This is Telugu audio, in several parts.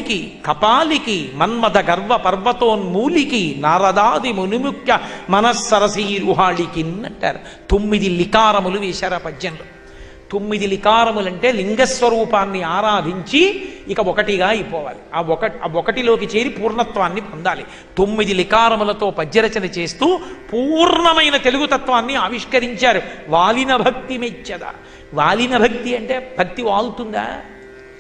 పౌళికి కపాలికి మన్మథ గర్వ పర్వతోన్మూలికి నారదాది మునిముఖ్య మనస్సరసీరుహాళికి అంటారు. 9 లికారములు వేశారు ఆ పద్యంలో. 9 లికారములంటే లింగస్వరూపాన్ని ఆరాధించి ఇక ఒకటిగా అయిపోవాలి. ఆ ఒకటిలోకి చేరి పూర్ణత్వాన్ని పొందాలి. 9 లికారములతో పద్యరచన చేస్తూ పూర్ణమైన తెలుగు తత్వాన్ని ఆవిష్కరించారు. వాలిన భక్తి మెచ్చద. వాలిన భక్తి అంటే భక్తి వాలుతుందా?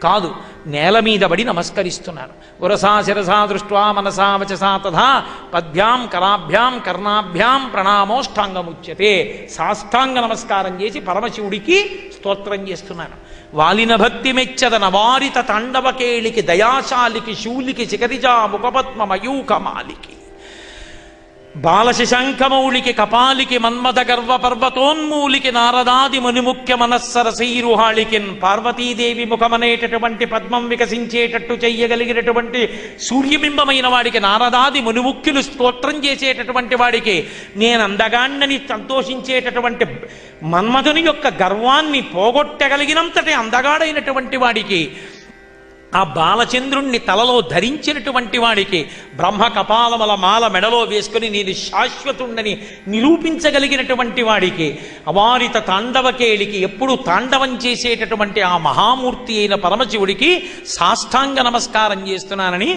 కాదు, నేల మీద పడి నమస్కరిస్తున్నాను. ఉరసా శిరసా దృష్ట్వా మనసా వచసా తథా పద్భ్యాం కరాభ్యాం కర్ణాభ్యాం ప్రణామోష్టాంగముచ్యతే. సాష్టాంగ నమస్కారం చేసి పరమశివుడికి స్తోత్రం చేస్తున్నాను. వాలిన భక్తి మెచ్చదన వారిత తాండవకేళికి దయాశాలికి శూలికి శిఖరిజా ముఖపద్మ మయూకమాలికి బాలశశాంఖమౌళికి కపాలికి మన్మథ గర్వ పర్వతోన్మూలికి నారదాది మునిముఖ్య మనస్సరసీరుహాళికిన్. పార్వతీదేవి ముఖమనేటటువంటి పద్మం వికసించేటట్టు చెయ్యగలిగినటువంటి సూర్యబింబమైన వాడికి, నారదాది మునిముఖ్యులు స్తోత్రం చేసేటటువంటి వాడికి, నేనందగాన్నని సంతోషించేటటువంటి మన్మధుని యొక్క గర్వాన్ని పోగొట్టగలిగినంతటి అందగాడైనటువంటి వాడికి, ఆ బాలచంద్రుణ్ణి తలలో ధరించినటువంటి వాడికి, బ్రహ్మ కపాలముల మాల మెడలో వేసుకుని నేను శాశ్వతుండని నిరూపించగలిగినటువంటి వాడికి, అవారిత తాండవకేళికి ఎప్పుడు తాండవం చేసేటటువంటి ఆ మహామూర్తి అయిన పరమశివుడికి సాష్టాంగ నమస్కారం చేస్తున్నానని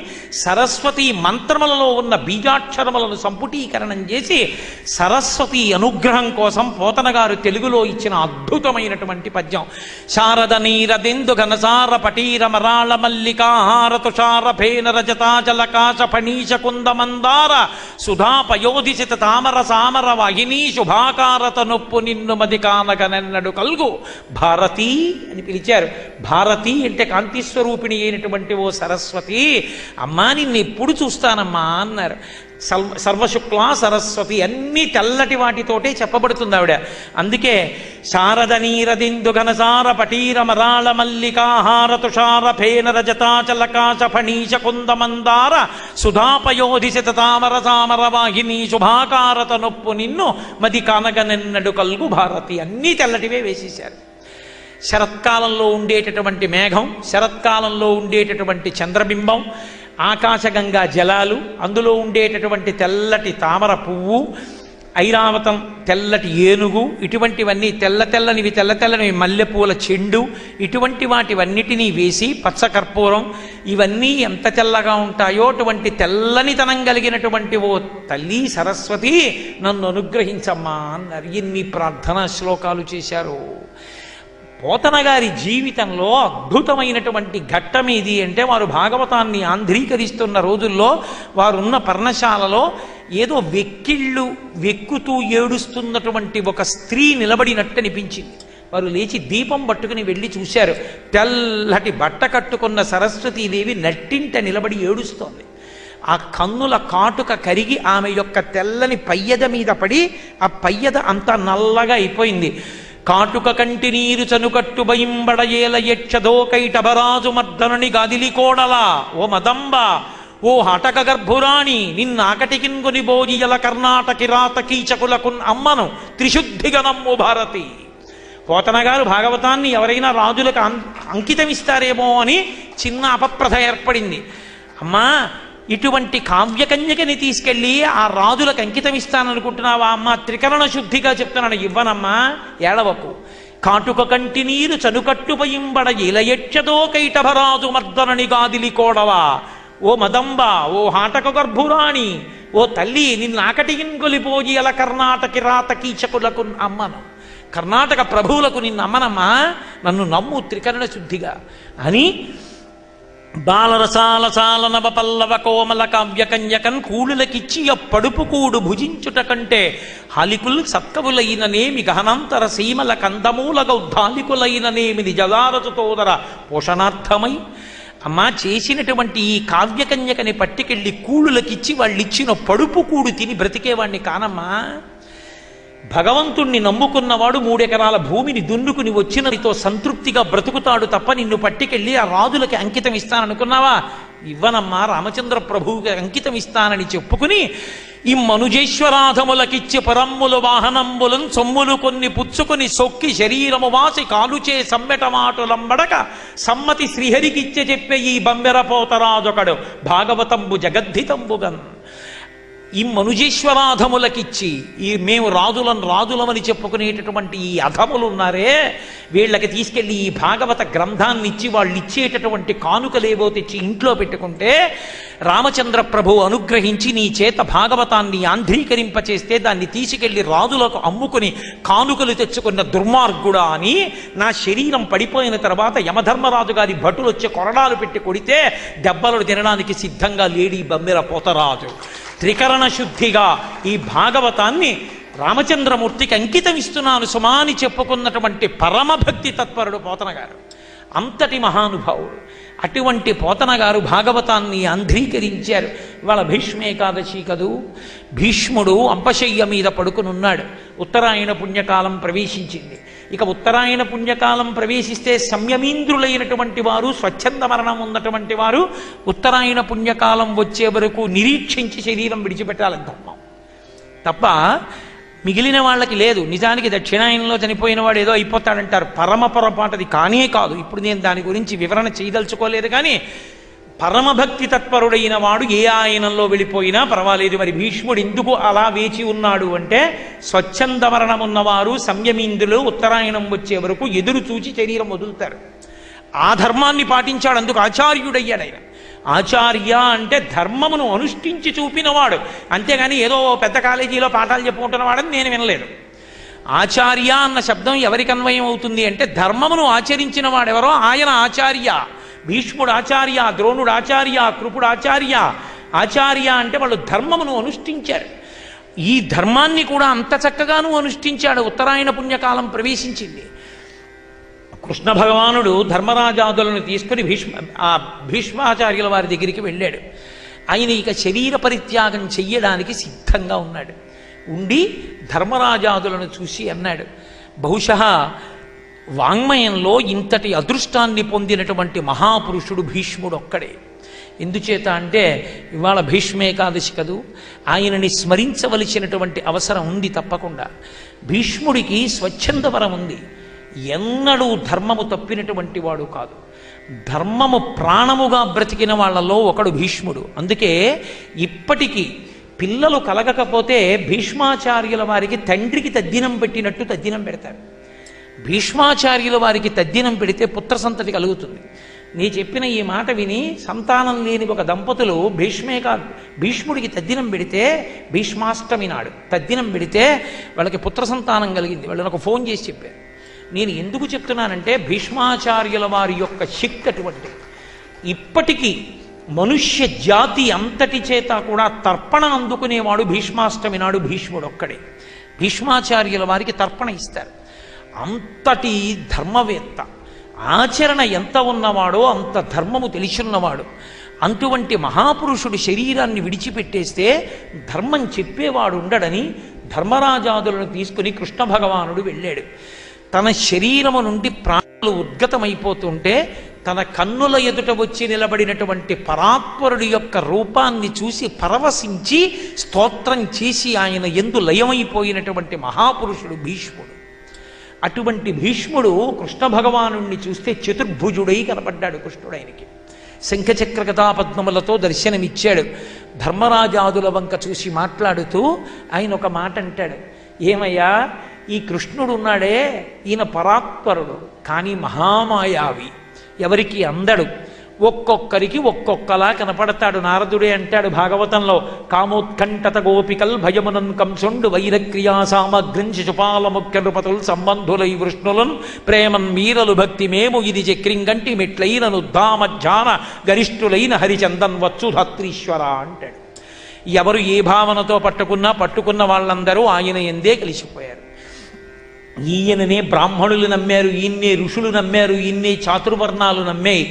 సరస్వతి మంత్రములలో ఉన్న బీజాక్షరములను సంపుటీకరణం చేసి సరస్వతి అనుగ్రహం కోసం పోతన గారు తెలుగులో ఇచ్చిన అద్భుతమైనటువంటి పద్యం. శారద నీరదెందు ఘనసార పటీర మరాళ మల్లికాహార తుషార ఫేన రజతాచలకాశ ఫణీశ కుందమందార సుధాపయోధిసిత తామర సామర వాహినీ శుభాకారత నొప్పు నిన్ను మది కానగనెన్నడు కల్గు భారతీ అని పిలిచారు. భారతి అంటే కాంతిస్వరూపిణి అయినటువంటి ఓ సరస్వతి, అమ్మా నిన్ను ఎప్పుడు చూస్తానమ్మా అన్నారు. సర్వశుక్లా సరస్వతి, అన్ని తెల్లటి వాటితోటే చెప్పబడుతుంది ఆవిడ. అందుకే శారద నీరదిందు ఘనసార పటీర మరాళ మల్లికాహార తుషార ఫేన రజతాచలకాశ ఫణీశ కుందమందార సుధాపయోధిసిత తామర సామర వాహిని శుభాకారత నొప్పు నిన్ను మది కానగనెన్నడు కల్గు భారతి. అన్నీ తెల్లటివే వేసేశారు. శరత్కాలంలో ఉండేటటువంటి మేఘం, శరత్కాలంలో ఉండేటటువంటి చంద్రబింబం, ఆకాశగంగా జలాలు, అందులో ఉండేటటువంటి తెల్లటి తామర పువ్వు, ఐరావతం తెల్లటి ఏనుగు, ఇటువంటివన్నీ తెల్లనివి మల్లెపూల చెండు, ఇటువంటి వాటివన్నిటినీ వేసి పచ్చకర్పూరం, ఇవన్నీ ఎంత తెల్లగా ఉంటాయో అటువంటి తెల్లనితనం కలిగినటువంటి ఓ తల్లి సరస్వతి నన్ను అనుగ్రహించమ్మా అన్నారు. ఎన్ని ప్రార్థనా శ్లోకాలు చేశారు. పోతన గారి జీవితంలో అద్భుతమైనటువంటి ఘట్టం ఏది అంటే, వారు భాగవతాన్ని ఆంధ్రీకరిస్తున్న రోజుల్లో వారున్న పర్ణశాలలో ఏదో వెక్కుతూ ఏడుస్తున్నటువంటి ఒక స్త్రీ నిలబడినట్టు అనిపించింది. వారు లేచి దీపం పట్టుకుని వెళ్ళి చూశారు. తెల్లటి బట్ట కట్టుకున్న సరస్వతీదేవి నట్టింట నిలబడి ఏడుస్తోంది. ఆ కన్నుల కాటుక కరిగి ఆమె యొక్క తెల్లని పయ్యద మీద పడి ఆ పయ్యద అంతా నల్లగా అయిపోయింది. కాటుక కంటి నీరు చనుకట్టు బయింబడయేల యక్షదో కైటభరాజు మర్దనుని గాదిలి కోడలా ఓ మదంబ ఓ హటక గర్భురాణి నిన్నాకటికిన్ కొని బోజియల కర్ణాటకి రాత కీచకులకున్ అమ్మను త్రిశుద్ధిగా నమ్ము భారతి. పోతన గారు భాగవతాన్ని ఎవరైనా రాజులకు అంకితమిస్తారేమో అని చిన్న అపప్రథ ఏర్పడింది. అమ్మా, ఇటువంటి కావ్యకన్యకని తీసుకెళ్ళి ఆ రాజులకు అంకితం ఇస్తాననుకుంటున్నావా అమ్మా? త్రికరణ శుద్ధిగా చెప్తున్నాను, ఇవ్వనమ్మా, ఏడవకు. కాటుక కంటి నీరు చనుకట్టుపయింబడ ఇలయక్షదో కైటభరాజు మర్దనని గాదిలి కోడవా ఓ మదంబ ఓ హాటక గర్భురాణి ఓ తల్లి నిన్నాకటిగిన్ గొలిపోయి అల కర్ణాటకి రాత కీచకులకు అమ్మను, కర్ణాటక ప్రభువులకు నిన్ను అమ్మనమ్మా, నన్ను నమ్ము త్రికరణ శుద్ధిగా అని బాలరసాలసాల నవ పల్లవ కోమల కావ్యకన్యకన్ కూడులకిచ్చి పడుపు కూడు భుజించుట కంటే హాలికుల్ సత్కవులైననేమి గహనాంతర సీమల కందమూల గౌద్ధాలికులైననేమి నిజదారచుతోదర పోషణార్థమై. అమ్మా, చేసినటువంటి ఈ కావ్యకన్యకని పట్టుకెళ్ళి కూడులకిచ్చి వాళ్ళిచ్చిన పడుపు కూడు తిని బ్రతికేవాణ్ణి కానమ్మా. భగవంతుణ్ణి నమ్ముకున్నవాడు 3 ఎకరాల భూమిని దున్నుకుని వచ్చినతో సంతృప్తిగా బ్రతుకుతాడు తప్ప నిన్ను పట్టుకెళ్ళి ఆ రాజులకి అంకితం ఇస్తాననుకున్నావా? ఇవ్వనమ్మా, రామచంద్ర ప్రభువుకి అంకితం ఇస్తానని చెప్పుకుని ఈ మనుజేశ్వరాధములకిచ్చి పరమ్ములు వాహనంబులను సొమ్ములు కొన్ని పుచ్చుకొని సొక్కి శరీరము వాసి కాలుచే సమ్మెట మాటులంబడక సమ్మతి శ్రీహరికిచ్చే చెప్పే ఈ బంబెరపోతరాజొకడు భాగవతంబు జగద్ధితంబుగన్. ఈ మనుజేశ్వరాధములకిచ్చి ఈ మేము రాజులమని చెప్పుకునేటటువంటి ఈ అధములు ఉన్నారే, వీళ్ళకి తీసుకెళ్ళి ఈ భాగవత గ్రంథాన్ని ఇచ్చి వాళ్ళు ఇచ్చేటటువంటి కానుకలేవో తెచ్చి ఇంట్లో పెట్టుకుంటే రామచంద్ర ప్రభు అనుగ్రహించి నీ చేత భాగవతాన్ని ఆంధ్రీకరింపచేస్తే దాన్ని తీసుకెళ్లి రాజులకు అమ్ముకుని కానుకలు తెచ్చుకున్న దుర్మార్గుడా అని నా శరీరం పడిపోయిన తర్వాత యమధర్మరాజు గారి భటులు వచ్చి కొరడాలు పెట్టి కొడితే దెబ్బలు తినడానికి సిద్ధంగా లేడి బమ్మెర పోతరాజు. త్రికరణ శుద్ధిగా ఈ భాగవతాన్ని రామచంద్రమూర్తికి అంకితం ఇస్తున్నాను సుమా అని చెప్పుకున్నటువంటి పరమభక్తి తత్పరుడు పోతన గారు. అంతటి మహానుభావుడు. అటువంటి పోతన గారు భాగవతాన్ని ఆంధ్రీకరించారు. ఇవాళ భీష్మేకాదశి కదూ. భీష్ముడు అంపశయ్య మీద పడుకునున్నాడు. ఉత్తరాయణ పుణ్యకాలం ప్రవేశించింది. ఇక ఉత్తరాయణ పుణ్యకాలం ప్రవేశిస్తే సంయమీంద్రులైనటువంటి వారు, స్వచ్ఛంద మరణం ఉన్నటువంటి వారు ఉత్తరాయణ పుణ్యకాలం వచ్చే వరకు నిరీక్షించి శరీరం విడిచిపెట్టాలని ధర్మం తప్ప మిగిలిన వాళ్ళకి లేదు. నిజానికి దక్షిణాయనంలో చనిపోయిన వాడు ఏదో అయిపోతాడంటారు. పరమ పొరపాటది కానే కాదు. ఇప్పుడు నేను దాని గురించి వివరణ చేయదలుచుకోలేదు. కానీ పరమభక్తి తత్పరుడైన వాడు ఏ ఆయనంలో వెళ్ళిపోయినా పర్వాలేదు. మరి భీష్ముడు ఎందుకు అలా వేచి ఉన్నాడు అంటే స్వచ్ఛంద మరణం ఉన్నవారు సంయమీంద్రులు ఉత్తరాయణం వచ్చే వరకు ఎదురు చూచి శరీరం వదులుతారు. ఆ ధర్మాన్ని పాటించాడు. అందుకు ఆచార్యుడయ్యాడు ఆయన. ఆచార్య అంటే ధర్మమును అనుష్ఠించి చూపినవాడు, అంతేగాని ఏదో పెద్ద కాలేజీలో పాఠాలు చెప్పుకుంటున్నవాడని నేను వినలేదు. ఆచార్య అన్న శబ్దం ఎవరికి అన్వయం అవుతుంది అంటే ధర్మమును ఆచరించిన వాడెవరో ఆయన ఆచార్య. భీష్ముడు ఆచార్య, ద్రోణుడు ఆచార్య, కృపుడు ఆచార్య. ఆచార్య అంటే వాళ్ళు ధర్మమును అనుష్ఠించారు. ఈ ధర్మాన్ని కూడా అంత చక్కగాను అనుష్ఠించాడు. ఉత్తరాయణ పుణ్యకాలం ప్రవేశించింది. కృష్ణ భగవానుడు ధర్మరాజాదులను తీసుకుని భీష్మాచార్యుల వారి దగ్గరికి వెళ్ళాడు. ఆయన ఇక శరీర పరిత్యాగం చెయ్యడానికి సిద్ధంగా ఉన్నాడు. ఉండి ధర్మరాజాదులను చూసి అన్నాడు, బహుశः వాంగ్మయంలో ఇంతటి అదృష్టాన్ని పొందినటువంటి మహాపురుషుడు భీష్ముడు ఒక్కడే. ఎందుచేత అంటే ఇవాళ భీష్మేకాదశి కదూ. ఆయనని స్మరించవలసినటువంటి అవసరం ఉంది తప్పకుండా. భీష్ముడికి స్వచ్ఛంద వరం ఉంది. ఎన్నడూ ధర్మము తప్పినటువంటి వాడు కాదు. ధర్మము ప్రాణముగా బ్రతికిన వాళ్ళలో ఒకడు భీష్ముడు. అందుకే ఇప్పటికీ పిల్లలు కలగకపోతే భీష్మాచార్యుల వారికి తండ్రికి తద్దినం పెట్టినట్టు తద్దినం పెడతారు. భీష్మాచార్యుల వారికి తద్దినం పెడితే పుత్ర సంతతి కలుగుతుంది. నీ చెప్పిన ఈ మాట విని సంతానం లేని ఒక దంపతులు భీష్ముడికి తద్దినం పెడితే, భీష్మాష్టమి నాడు తద్దినం పెడితే వాళ్ళకి పుత్ర సంతానం కలిగింది. వాళ్ళు నాకు ఫోన్ చేసి చెప్పారు. నేను ఎందుకు చెప్తున్నానంటే భీష్మాచార్యుల వారి యొక్క శక్తి అటువంటి. ఇప్పటికీ మనుష్య జాతి అంతటి చేత కూడా తర్పణ అందుకునేవాడు భీష్మాష్టమి నాడు భీష్ముడు ఒక్కడే. భీష్మాచార్యుల వారికి తర్పణ ఇస్తారు. అంతటి ధర్మవేత్త, ఆచరణ ఎంత ఉన్నవాడో అంత ధర్మము తెలిసిన్నవాడు. అటువంటి మహాపురుషుడు శరీరాన్ని విడిచిపెట్టేస్తే ధర్మం చెప్పేవాడు ఉండడని ధర్మరాజాదులను తీసుకుని కృష్ణ భగవానుడు వెళ్ళాడు. తన శరీరము నుండి ప్రాణాలు ఉద్గతమైపోతుంటే తన కన్నుల ఎదుట వచ్చి నిలబడినటువంటి పరాత్పరుడి యొక్క రూపాన్ని చూసి పరవశించి స్తోత్రం చేసి ఆయన యందు లయమైపోయినటువంటి మహాపురుషుడు భీష్ముడు. అటువంటి భీష్ముడు కృష్ణ భగవాను చూస్తే చతుర్భుజుడై కనపడ్డాడు. కృష్ణుడు ఆయనకి శంఖచక్ర గదాపద్మములతో దర్శనమిచ్చాడు. ధర్మరాజాదుల వంక చూసి మాట్లాడుతూ ఆయన ఒక మాట అంటాడు, ఏమయ్యా ఈ కృష్ణుడు ఉన్నాడే ఈయన పరాత్పరుడు, కానీ మహామాయావి, ఎవరికి అందడు, ఒక్కొక్కరికి ఒక్కొక్కలా కనపడతాడు. నారదుడే అంటాడు భాగవతంలో, కామోత్కంఠత గోపికల్ భయమునన్ కంసుండు వైరక్రియా సామగ్రిం శిశుపాల ముఖ్య నృపతుల్ సంబంధులై వృష్ణులన్ ప్రేమన్ మీరలు భక్తి మేము ఇది చక్రింగంటి మెట్లైన నుద్ధామధ్యాన గరిష్ఠులైన హరిచందన్ వచ్చు ధాత్రీశ్వర అంటాడు. ఎవరు ఏ భావనతో పట్టుకున్న వాళ్ళందరూ ఆయన ఎందే కలిసిపోయారు. ఈయననే బ్రాహ్మణులు నమ్మారు, ఈయన్నే ఋషులు నమ్మారు, ఈయన్నే చాతుర్వర్ణాలు నమ్మాయి.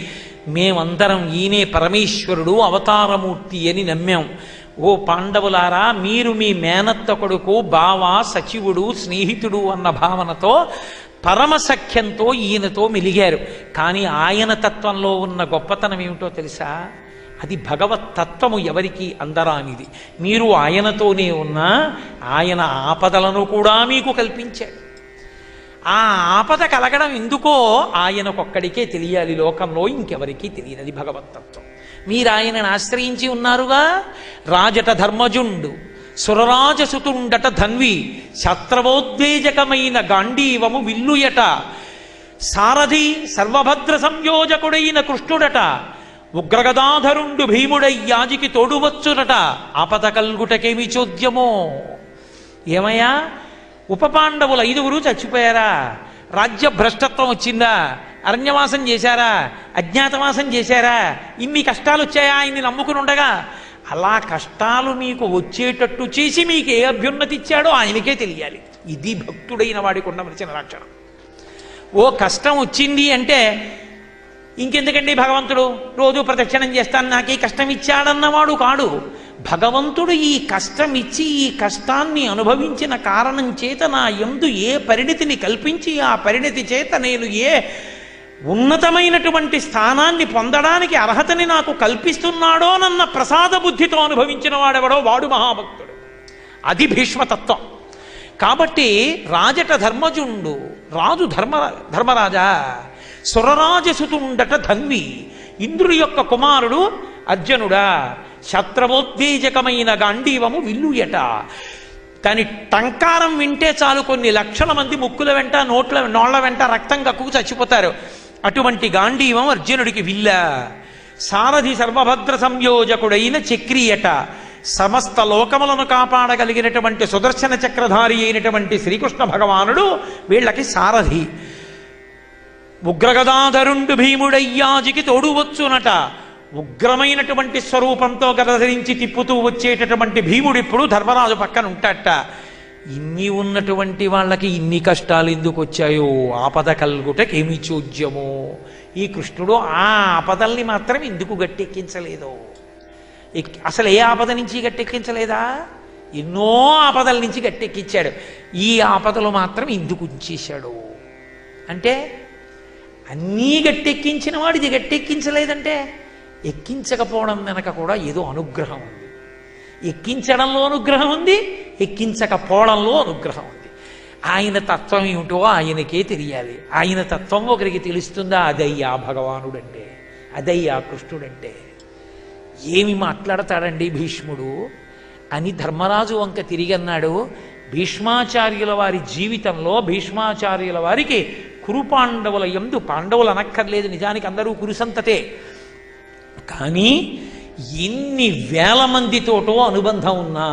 మేమందరం ఈయనే పరమేశ్వరుడు అవతారమూర్తి అని నమ్మాం. ఓ పాండవులారా, మీరు మీ మేనత్త కొడుకు బావ సచివుడు స్నేహితుడు అన్న భావనతో పరమసఖ్యంతో ఈయనతో మెలిగారు. కానీ ఆయన తత్వంలో ఉన్న గొప్పతనం ఏమిటో తెలుసా? అది భగవత్ తత్వము ఎవరికి అందరానిది. మీరు ఆయనతోనే ఉన్నా ఆయన ఆపదలను కూడా మీకు కల్పించాడు. ఆ ఆపద కలగడం ఎందుకో ఆయనకొక్కడికే తెలియాలి, లోకంలో ఇంకెవరికీ తెలియదు. అది భగవత్తత్వం. మీరు ఆయనను ఆశ్రయించి ఉన్నారుగా. రాజట ధర్మజుండు సురరాజసుతుండట ధన్వి, శత్రవోద్వేజకమైన గాంధీవము విల్లుయట, సారథి సర్వభద్ర సంయోజకుడైన కృష్ణుడట, ఉగ్రగదాధరుండు భీముడయ్యాజికి తోడువచ్చునట, ఆపద కల్గుటకేమి చోద్యమో. ఏమయ్యా, ఉపపాండవులు 5 చచ్చిపోయారా? రాజ్య భ్రష్టత్వం వచ్చిందా? అరణ్యవాసం చేశారా? అజ్ఞాతవాసం చేశారా? ఇన్ని కష్టాలు వచ్చాయా ఆయన్ని నమ్ముకుని ఉండగా? అలా కష్టాలు మీకు వచ్చేటట్టు చేసి మీకు ఏ అభ్యున్నతి ఇచ్చాడో ఆయనకే తెలియాలి. ఇది భక్తుడైన వాడికి ఉండవలసిన లక్షణం. ఓ కష్టం వచ్చింది అంటే ఇంకెందుకండి భగవంతుడు రోజు ప్రదక్షిణం చేస్తాను నాకు ఈ కష్టం ఇచ్చాడన్నవాడు కాడు. భగవంతుడు ఈ కష్టం ఇచ్చి ఈ కష్టాన్ని అనుభవించిన కారణం చేత నా యందు ఏ పరిణితిని కల్పించి ఆ పరిణితి చేత నేను ఏ ఉన్నతమైనటువంటి స్థానాన్ని పొందడానికి అర్హతని నాకు కల్పిస్తున్నాడోనన్న ప్రసాద బుద్ధితో అనుభవించిన వాడెవడో వాడు మహాభక్తుడు. అది భీష్మతత్వం. కాబట్టి రాజట ధర్మజుండు, రాజు ధర్మరాజా, సురరాజసుతుండట ధన్వి, ఇంద్రుడి యొక్క కుమారుడు అర్జునుడా, శత్రవోద్వేజకమైన గాంధీవము విల్లుయట. దాని టంకారం వింటే చాలు కొన్ని లక్షల మంది ముక్కుల వెంట నోళ్ల వెంట రక్తం కక్కుకు చచ్చిపోతారు. అటువంటి గాంధీవం అర్జునుడికి విల్ల. సారథి సర్వభద్ర సంయోజకుడైన చక్రియట, సమస్త లోకములను కాపాడగలిగినటువంటి సుదర్శన చక్రధారి అయినటువంటి శ్రీకృష్ణ భగవానుడు వీళ్ళకి సారథి. ఉగ్రగదాధరుండు భీముడయ్యాజికి తోడువచ్చునట, ఉగ్రమైనటువంటి స్వరూపంతో గద ధరించి తిప్పుతూ వచ్చేటటువంటి భీముడు ఇప్పుడు ధర్మరాజు పక్కన ఉంటాట. ఇన్ని ఉన్నటువంటి వాళ్ళకి ఇన్ని కష్టాలు ఎందుకు వచ్చాయో, ఆపద కల్గుటకేమి చోద్యమో. ఈ కృష్ణుడు ఆ ఆపదల్ని మాత్రం ఎందుకు గట్టెక్కించలేదో. అసలు ఏ ఆపద నుంచి గట్టెక్కించలేదా? ఎన్నో ఆపదల నుంచి గట్టెక్కించాడు. ఈ ఆపదలు మాత్రం ఎందుకు ఉంచేశాడు అంటే, అన్నీ గట్టెక్కించిన వాడు ఇది గట్టెక్కించలేదంటే ఎక్కించకపోవడం వెనక కూడా ఏదో అనుగ్రహం ఉంది. ఎక్కించడంలో అనుగ్రహం ఉంది, ఎక్కించకపోవడంలో అనుగ్రహం ఉంది. ఆయన తత్వం ఏమిటో ఆయనకే తెలియాలి. ఆయన తత్వం ఒకరికి తెలుస్తుందా? అదయ్యా భగవానుడంటే, అదయ్యా కృష్ణుడంటే. ఏమి మాట్లాడతాడండి భీష్ముడు అని ధర్మరాజు వంక తిరిగన్నాడు. భీష్మాచార్యుల వారి జీవితంలో భీష్మాచార్యుల వారికి కురుపాండవుల యందు, పాండవులు అనక్కర్లేదు నిజానికి అందరూ కురుసంతతే, కానీ ఎన్ని వేల మందితోటో అనుబంధం ఉన్నా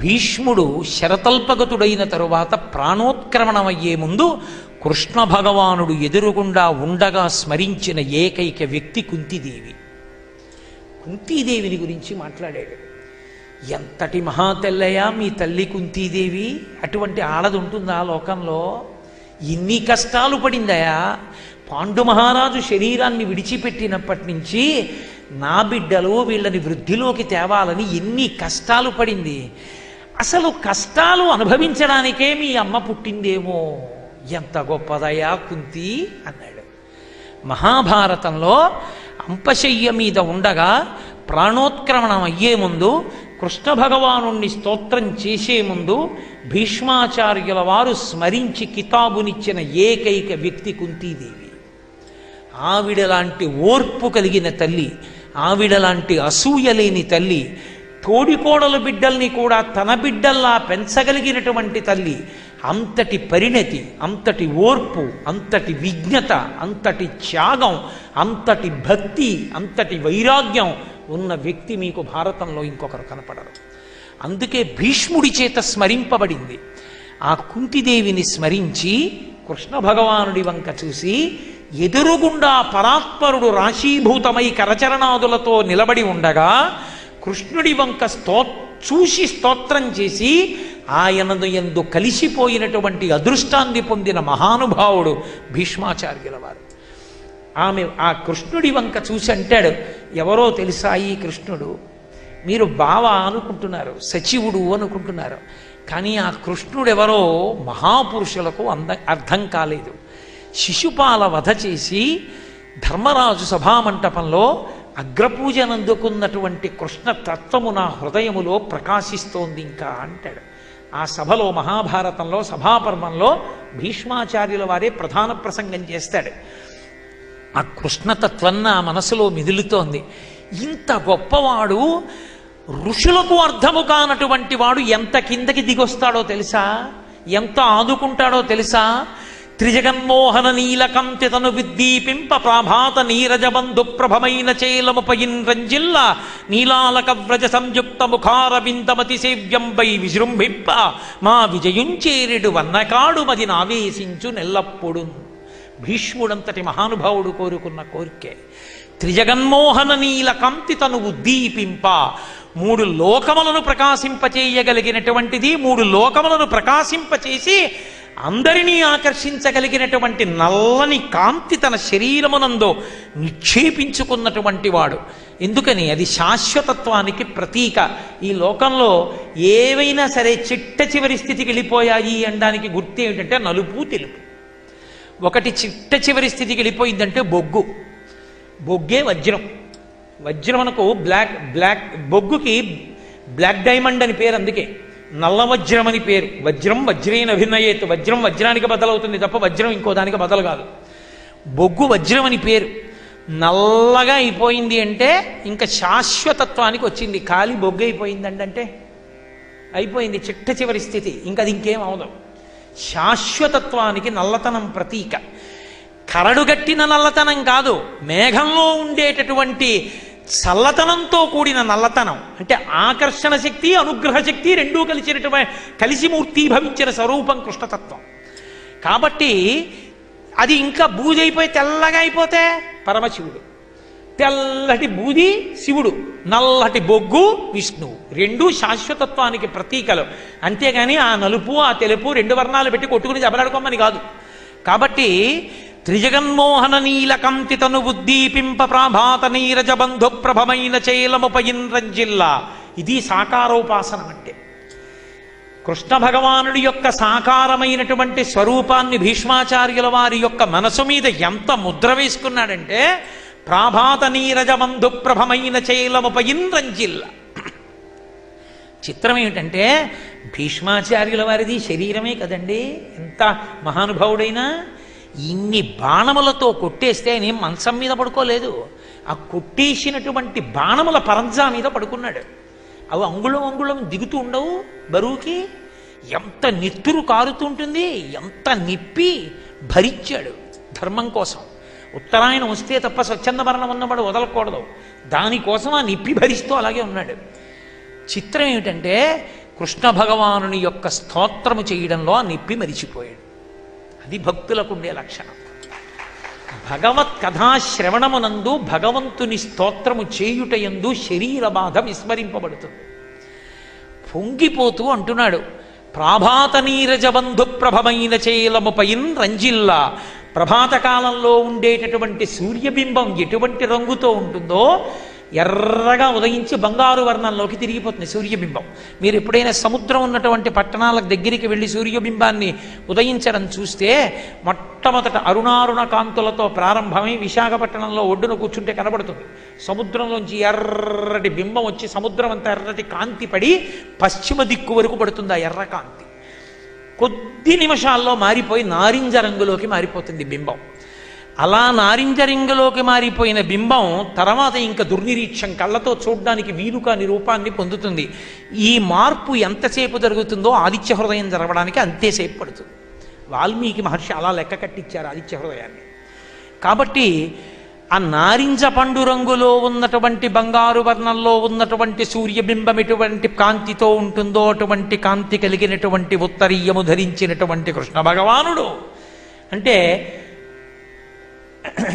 భీష్ముడు శరతల్పగతుడైన తరువాత ప్రాణోత్క్రమణమయ్యే ముందు కృష్ణ భగవానుడు ఎదురుగుండా ఉండగా స్మరించిన ఏకైక వ్యక్తి కుంతీదేవి. కుంతీదేవిని గురించి మాట్లాడాడు. ఎంతటి మహాతల్లయ్యా మీ తల్లి కుంతీదేవి, అటువంటి ఆడది ఉంటుందా లోకంలో? ఇన్ని కష్టాలు పడిందయా. పాండు మహారాజు శరీరాన్ని విడిచిపెట్టినప్పటి నుంచి నా బిడ్డలు వీళ్ళని వృద్ధిలోకి తేవాలని ఎన్ని కష్టాలు పడింది. అసలు కష్టాలు అనుభవించడానికే మీ అమ్మ పుట్టిందేమో. ఎంత గొప్పదయా కుంతి అన్నాడు. మహాభారతంలో అంపశయ్య మీద ఉండగా ప్రాణోత్క్రమణం అయ్యే ముందు కృష్ణ భగవాను స్తోత్రం చేసే ముందు భీష్మాచార్యుల వారు స్మరించి కితాబునిచ్చిన ఏకైక వ్యక్తి కుంతీదేవి. ఆవిడలాంటి ఓర్పు కలిగిన తల్లి, ఆవిడలాంటి అసూయ లేని తల్లి, తోడికోడల బిడ్డల్ని కూడా తన బిడ్డల్లా పెంచగలిగినటువంటి తల్లి, అంతటి పరిణతి, అంతటి ఓర్పు, అంతటి విజ్ఞత, అంతటి త్యాగం, అంతటి భక్తి, అంతటి వైరాగ్యం ఉన్న వ్యక్తి మీకు భారతంలో ఇంకొకరు కనపడరు. అందుకే భీష్ముడి చేత స్మరింపబడింది. ఆ కుంతిదేవిని స్మరించి కృష్ణ భగవానుడి వంక చూసి ఎదురుగుండా పరాత్పరుడు రాశీభూతమై కరచరణాదులతో నిలబడి ఉండగా కృష్ణుడి వంక చూసి స్తోత్రం చేసి ఆయనను యందు కలిసిపోయినటువంటి అదృష్టాన్ని పొందిన మహానుభావుడు భీష్మాచార్యుల వారు. ఆమె ఆ కృష్ణుడి వంక చూసి అంటాడు, ఎవరో తెలుసా ఈ కృష్ణుడు? మీరు బావ అనుకుంటున్నారు, సచివుడు అనుకుంటున్నారు, కానీ ఆ కృష్ణుడు ఎవరో మహాపురుషులకు అర్థం కాలేదు. శిశుపాల వధ చేసి ధర్మరాజు సభామంటపంలో అగ్రపూజను అందుకున్నటువంటి కృష్ణ తత్వము నా హృదయములో ప్రకాశిస్తోంది ఇంకా అంటాడు. ఆ సభలో మహాభారతంలో సభాపర్వంలో భీష్మాచార్యుల వారే ప్రధాన ప్రసంగం చేస్తాడు. ఆ కృష్ణతత్వం నా మనసులో మిదులుతోంది. ఇంత గొప్పవాడు ఋషులకు అర్థము కానటువంటి వాడు ఎంత కిందకి దిగొస్తాడో తెలుసా, ఎంత ఆదుకుంటాడో తెలుసా. త్రిజగన్మోహన నీలకంతి తను విద్దీపింప ప్రాభాత నీరజబంధు ప్రభమైన చేలముపయిన్ రంజిల్ల నీలాలక వ్రజ సంయుక్త ముఖారవిందమతి సేవ్యంబై విజృంభింప మా విజయుంచేరెడు వన్నకాడు మది నావేశించు నెల్లప్పుడు. భీష్ముడంతటి మహానుభావుడు కోరుకున్న కోరికే. త్రిజగన్మోహన నీలకంతి తను ఉద్దీపింప, 3 లోకములను ప్రకాశింపచేయగలిగినటువంటిది, 3 లోకములను ప్రకాశింపచేసి అందరినీ ఆకర్షించగలిగినటువంటి నల్లని కాంతి తన శరీరమునందు నిక్షేపించుకున్నటువంటి వాడు. ఎందుకని? అది శాశ్వతత్వానికి ప్రతీక. ఈ లోకంలో ఏవైనా సరే చిట్ట చివరి స్థితికి వెళ్ళిపోయాయి అనడానికి గుర్తు ఏమిటంటే నలుపు తెలుపు. ఒకటి చిట్ట చివరి స్థితికి వెళ్ళిపోయిందంటే బొగ్గు. బొగ్గే వజ్రం. వజ్రం మనకు బొగ్గుకి బ్లాక్ డైమండ్ అని పేరు. అందుకే నల్ల వజ్రం అని పేరు. వజ్రం వజ్రేన అభినయేత్. వజ్రం వజ్రానికి బదలవుతుంది తప్ప వజ్రం ఇంకో దానికి బదలు కాదు. బొగ్గు వజ్రం అని పేరు. నల్లగా అయిపోయింది అంటే ఇంకా శాశ్వతత్వానికి వచ్చింది. ఖాళీ బొగ్గు అయిపోయిందండి అంటే అయిపోయింది, చిట్ట చివరి స్థితి. ఇంకా అది ఇంకేం అవదు. శాశ్వతత్వానికి నల్లతనం ప్రతీక. కరడుగట్టిన నల్లతనం కాదు, మేఘంలో ఉండేటటువంటి చల్లతనంతో కూడిన నల్లతనం. అంటే ఆకర్షణ శక్తి, అనుగ్రహ శక్తి రెండూ కలిసి మూర్తీభవించిన స్వరూపం కృష్ణతత్వం. కాబట్టి అది ఇంకా బూజి అయిపోయి తెల్లగా అయిపోతే పరమశివుడు, తెల్లటి బూది శివుడు, నల్లటి బొగ్గు విష్ణువు. రెండూ శాశ్వతత్వానికి ప్రతీకలు. అంతేగాని ఆ నలుపు ఆ తెలుపు 2 వర్ణాలు పెట్టి కొట్టుకుని దెబ్బలాడుకోమని కాదు. కాబట్టి త్రిజగన్మోహన నీలకంతి తను ఉద్దీపింప ప్రాభాత నీరజబంధు ప్రభమైన చేలముపయిన్ రంజిల్లా. ఇది సాకారోపాసనం అంటే. కృష్ణ భగవానుడి యొక్క సాకారమైనటువంటి స్వరూపాన్ని భీష్మాచార్యుల వారి యొక్క మనసు మీద ఎంత ముద్ర వేసుకున్నాడంటే ప్రాభాత నీరజబంధు ప్రభమైన చేలముపయిన్ రంజిల్లా. చిత్రం ఏమిటంటే భీష్మాచార్యుల వారిది శరీరమే కదండి, ఎంత మహానుభావుడైనా. ఇన్ని బాణములతో కొట్టేస్తే ఆయన మంచం మీద పడుకోలేదు. ఆ కొట్టేసినటువంటి బాణముల పరంజా మీద పడుకున్నాడు. అవి అంగుళం దిగుతూ ఉండవు బరువుకి. ఎంత నెత్తురు కారుతుంటుంది, ఎంత నిప్పి భరించాడు ధర్మం కోసం. ఉత్తరాయణం వస్తే తప్ప స్వచ్ఛంద మరణం ఉన్నవాడు వదలకూడదు. దానికోసం ఆ నిప్పి భరిస్తూ అలాగే ఉన్నాడు. చిత్రం ఏమిటంటే కృష్ణ భగవానుని యొక్క స్తోత్రము చేయడంలో ఆ నిప్పి మరిచిపోయాడు. అది భక్తులకు ఉండే లక్షణం. భగవత్ కథాశ్రవణమునందు భగవంతుని స్తోత్రము చేయుటయందు శరీర బాధ విస్మరింపబడుతుంది. పొంగిపోతూ అంటున్నాడు, ప్రాభాత నీరజబంధు ప్రభమైన చేలముపయిన్ రంజిల్లా. ప్రభాత కాలంలో ఉండేటటువంటి సూర్యబింబం ఎటువంటి రంగుతో ఉంటుందో ఎర్రగా ఉదయించి బంగారు వర్ణంలోకి తిరిగిపోతుంది సూర్యబింబం. మీరు ఎప్పుడైనా సముద్రం ఉన్నటువంటి పట్టణాల దగ్గరికి వెళ్ళి సూర్యబింబాన్ని ఉదయించడం చూస్తే మొట్టమొదట అరుణారుణ కాంతులతో ప్రారంభమై విశాఖపట్నంలో ఒడ్డున కూర్చుంటే కనబడుతుంది. సముద్రంలోంచి ఎర్రటి బింబం వచ్చి సముద్రం అంతా ఎర్రటి కాంతి పడి పశ్చిమ దిక్కు వరకు పడుతుంది. ఆ ఎర్ర కాంతి కొద్ది నిమిషాల్లో మారిపోయి నారింజ రంగులోకి మారిపోతుంది బింబం. అలా నారింజ రంగులోకి మారిపోయిన బింబం తర్వాత ఇంకా దుర్నిరీక్షం, కళ్ళతో చూడడానికి వీలు కాని రూపాన్ని పొందుతుంది. ఈ మార్పు ఎంతసేపు జరుగుతుందో ఆదిత్య హృదయం జరగడానికి అంతేసేపు పడుతుంది. వాల్మీకి మహర్షి అలా లెక్క కట్టించారు ఆదిత్య హృదయాన్ని. కాబట్టి ఆ నారింజ పండు రంగులో ఉన్నటువంటి బంగారు వర్ణంలో ఉన్నటువంటి సూర్యబింబం ఎటువంటి కాంతితో ఉంటుందో అటువంటి కాంతి కలిగినటువంటి ఉత్తరీయము ధరించినటువంటి కృష్ణ భగవానుడు. అంటే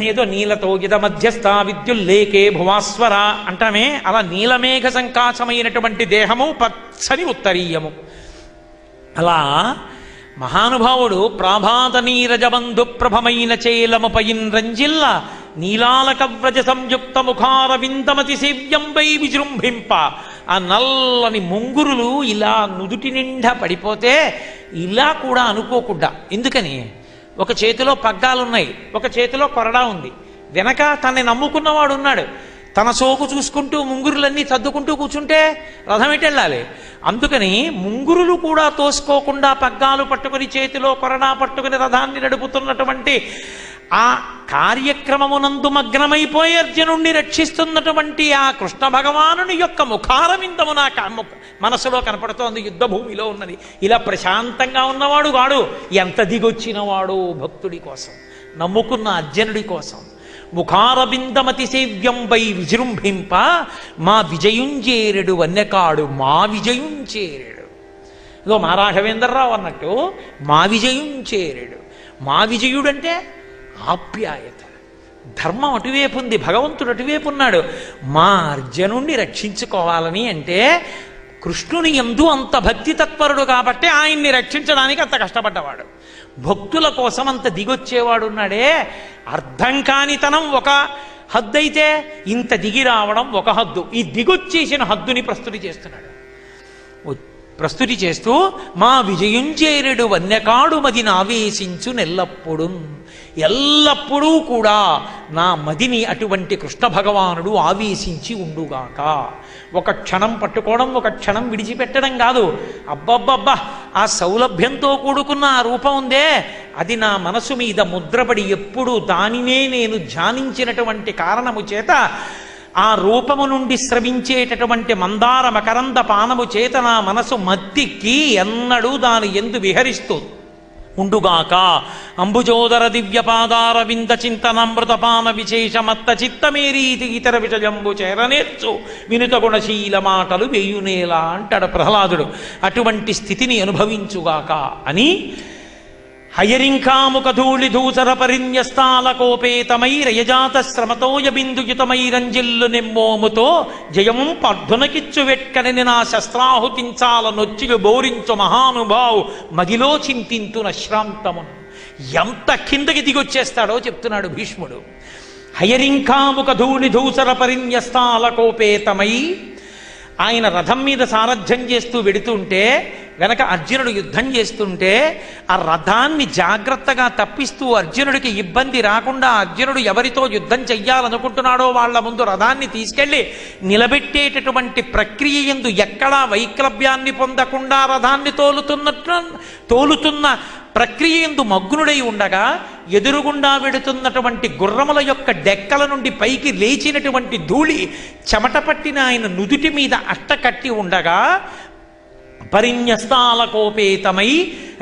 ఏదో నీలతో గిద మధ్యస్థ విద్యుల్లేకే భువాస్వర అంటామే, అలా నీలమేఘ సంకాశమైనటువంటి దేహము, పచ్చని ఉత్తరీయము. అలా మహానుభావుడు ప్రాభాత నీరజబంధు ప్రభమైన చేలముపయిన్ రంజిల్ల నీలాలక వ్రజ సంయుక్త ముఖారవిందమతి సేవ్యంబై విజృంభింప. ఆ నల్లని ముంగురులు ఇలా నుదుటి నిండా పడిపోతే ఇలా కూడా అనుకోకుండా. ఎందుకని? ఒక చేతిలో పగ్గాలున్నాయి, ఒక చేతిలో కొరడా ఉంది, వెనక తనని నమ్ముకున్నవాడు ఉన్నాడు. తన సోకు చూసుకుంటూ ముంగురులన్నీ సర్దుకుంటూ కూర్చుంటే రథం ఎటు వెళ్ళాలి? అందుకని ముంగురులు కూడా తోసుకోకుండా పగ్గాలు పట్టుకుని చేతిలో కొరడా పట్టుకుని రథాన్ని నడుపుతున్నటువంటి ఆ కార్యక్రమమునందు మగ్నమైపోయి అర్జునుణ్ణి రక్షిస్తున్నటువంటి ఆ కృష్ణ భగవానుని యొక్క ముఖారవిందము నా మనసులో కనపడుతోంది. యుద్ధ భూమిలో ఉన్నది. ఇలా ప్రశాంతంగా ఉన్నవాడు వాడు ఎంత దిగొచ్చినవాడు భక్తుడి కోసం, నమ్ముకున్న అర్జునుడి కోసం. ముఖారవిందమతి సేవ్యంబై విజృంభింప మా విజయుంచేరుడు వన్యకాడు మా విజయుంచేరుడు. ఇదో మా రాఘవేంద్రరావు అన్నట్టు మా విజయుంచేరుడు. మా విజయుడంటే ఆప్యాయత, ధర్మం అటువైపు ఉంది, భగవంతుడు అటువైపు ఉన్నాడు. మా అర్జునుణ్ణి రక్షించుకోవాలని అంటే కృష్ణుని యందు అంత భక్తి తత్పరుడు కాబట్టి ఆయన్ని రక్షించడానికి అంత కష్టపడ్డవాడు. భక్తుల కోసం అంత దిగొచ్చేవాడు ఉన్నాడే. అర్థం కానితనం ఒక హద్దు అయితే ఇంత దిగి రావడం ఒక హద్దు. ఈ దిగొచ్చేసిన హద్దుని ప్రస్తుతి చేస్తున్నాడు. ప్రస్తుతి చేస్తూ మా విజయుంచేరుడు వన్యకాడు మదిని ఆవేశించు నెల్లప్పుడు, ఎల్లప్పుడూ కూడా నా మదిని అటువంటి కృష్ణ భగవానుడు ఆవేశించి ఉండుగాక. ఒక క్షణం పట్టుకోవడం, ఒక క్షణం విడిచిపెట్టడం కాదు. అబ్బబ్బబ్బా, ఆ సౌలభ్యంతో కూడుకున్న ఆ రూపం ఉందే, అది నా మనసు మీద ముద్రపడి ఎప్పుడు దానినే నేను ధ్యానించినటువంటి కారణము చేత ఆ రూపము నుండి స్రవించేటటువంటి మందార మకరంద పానము చేత నా మనసు మత్తికి ఎన్నడూ దాని ఎందు విహరిస్తూ ఉండుగాక. అంబుజోదర దివ్యపాదార వింద చింతనామృతపాన విశేషమత్త చిత్తమేరీతి ఇతర విషయంబు చేరనేర్చు వినుత గుణశీల మాటలు వేయునేలా అంటాడు ప్రహ్లాదుడు. అటువంటి స్థితిని అనుభవించుగాక అని హయరింకాముఖధూళి ధూసర పరిన్యస్తాలకోపేతమై రయజాత శ్రమతోయ బిందుయుతమై రంజిల్లు నిమ్మోముతో జయము పర్ధునకిచ్చు వెట్కనని నా శస్త్రాహుతించాల నొచ్చిలు బోరించు మహానుభావు మదిలో చింతింతున శ్రాంతమును. ఎంత కిందకి దిగొచ్చేస్తాడో చెప్తున్నాడు భీష్ముడు. హయరింకాముఖధూళి ధూసర పరిన్యస్తాలకోపేతమై ఆయన రథం మీద సారథ్యం చేస్తూ వెడుతుంటే గనక అర్జునుడు యుద్ధం చేస్తుంటే ఆ రథాన్ని జాగ్రత్తగా తప్పిస్తూ అర్జునుడికి ఇబ్బంది రాకుండా అర్జునుడు ఎవరితో యుద్ధం చెయ్యాలనుకుంటున్నాడో వాళ్ళ ముందు రథాన్ని తీసుకెళ్లి నిలబెట్టేటటువంటి ప్రక్రియ యందు ఎక్కడా వైక్లభ్యాన్ని పొందకుండా రథాన్ని తోలుతున్న ప్రక్రియ యందు మగ్నుడై ఉండగా ఎదురుగుండా వెడుతున్నటువంటి గుర్రముల యొక్క డెక్కల నుండి పైకి లేచినటువంటి ధూళి చెమట పట్టిన ఆయన నుదుటి మీద అట్టకట్టి ఉండగా పరిన్యస్తాలకోపేతమై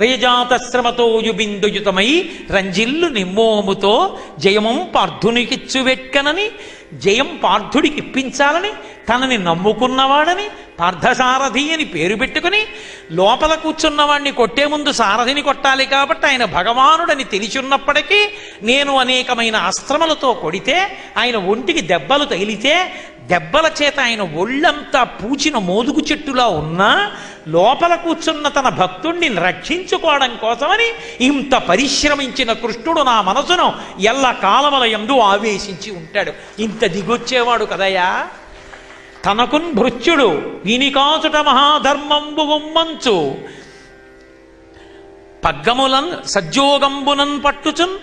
రేజాత శ్రమతోయు బిందుయుతమై రంజిల్లు నిమ్మోముతో జయమం పార్థునికిచ్చు వెట్కనని, జయం పార్థుడికి ఇప్పించాలని తనని నమ్ముకున్నవాడని పార్థసారథి అని పేరు పెట్టుకుని లోపల కూర్చున్నవాడిని కొట్టే ముందు సారథిని కొట్టాలి కాబట్టి ఆయన భగవానుడని తెలిసిన్నప్పటికీ నేను అనేకమైన అస్త్రములతో కొడితే ఆయన ఒంటికి దెబ్బలు తగిలితే దెబ్బల చేత ఆయన ఒళ్ళంతా పూచిన మోదుగు చెట్టులా ఉన్నా లోపల కూర్చున్న తన భక్తుణ్ణి రక్షించుకోవడం కోసమని ఇంత పరిశ్రమించిన కృష్ణుడు నా మనసును ఎల్ల కాలముల యందు ఆవేశించి ఉంటాడు. ఇంత దిగొచ్చేవాడు కదయా. తనకున్ భృత్యుడు వీనికాచుట మహాధర్మంబు ఉమ్మంచు పగ్గములన్ సజ్జోగంబునన్ పట్టుచున్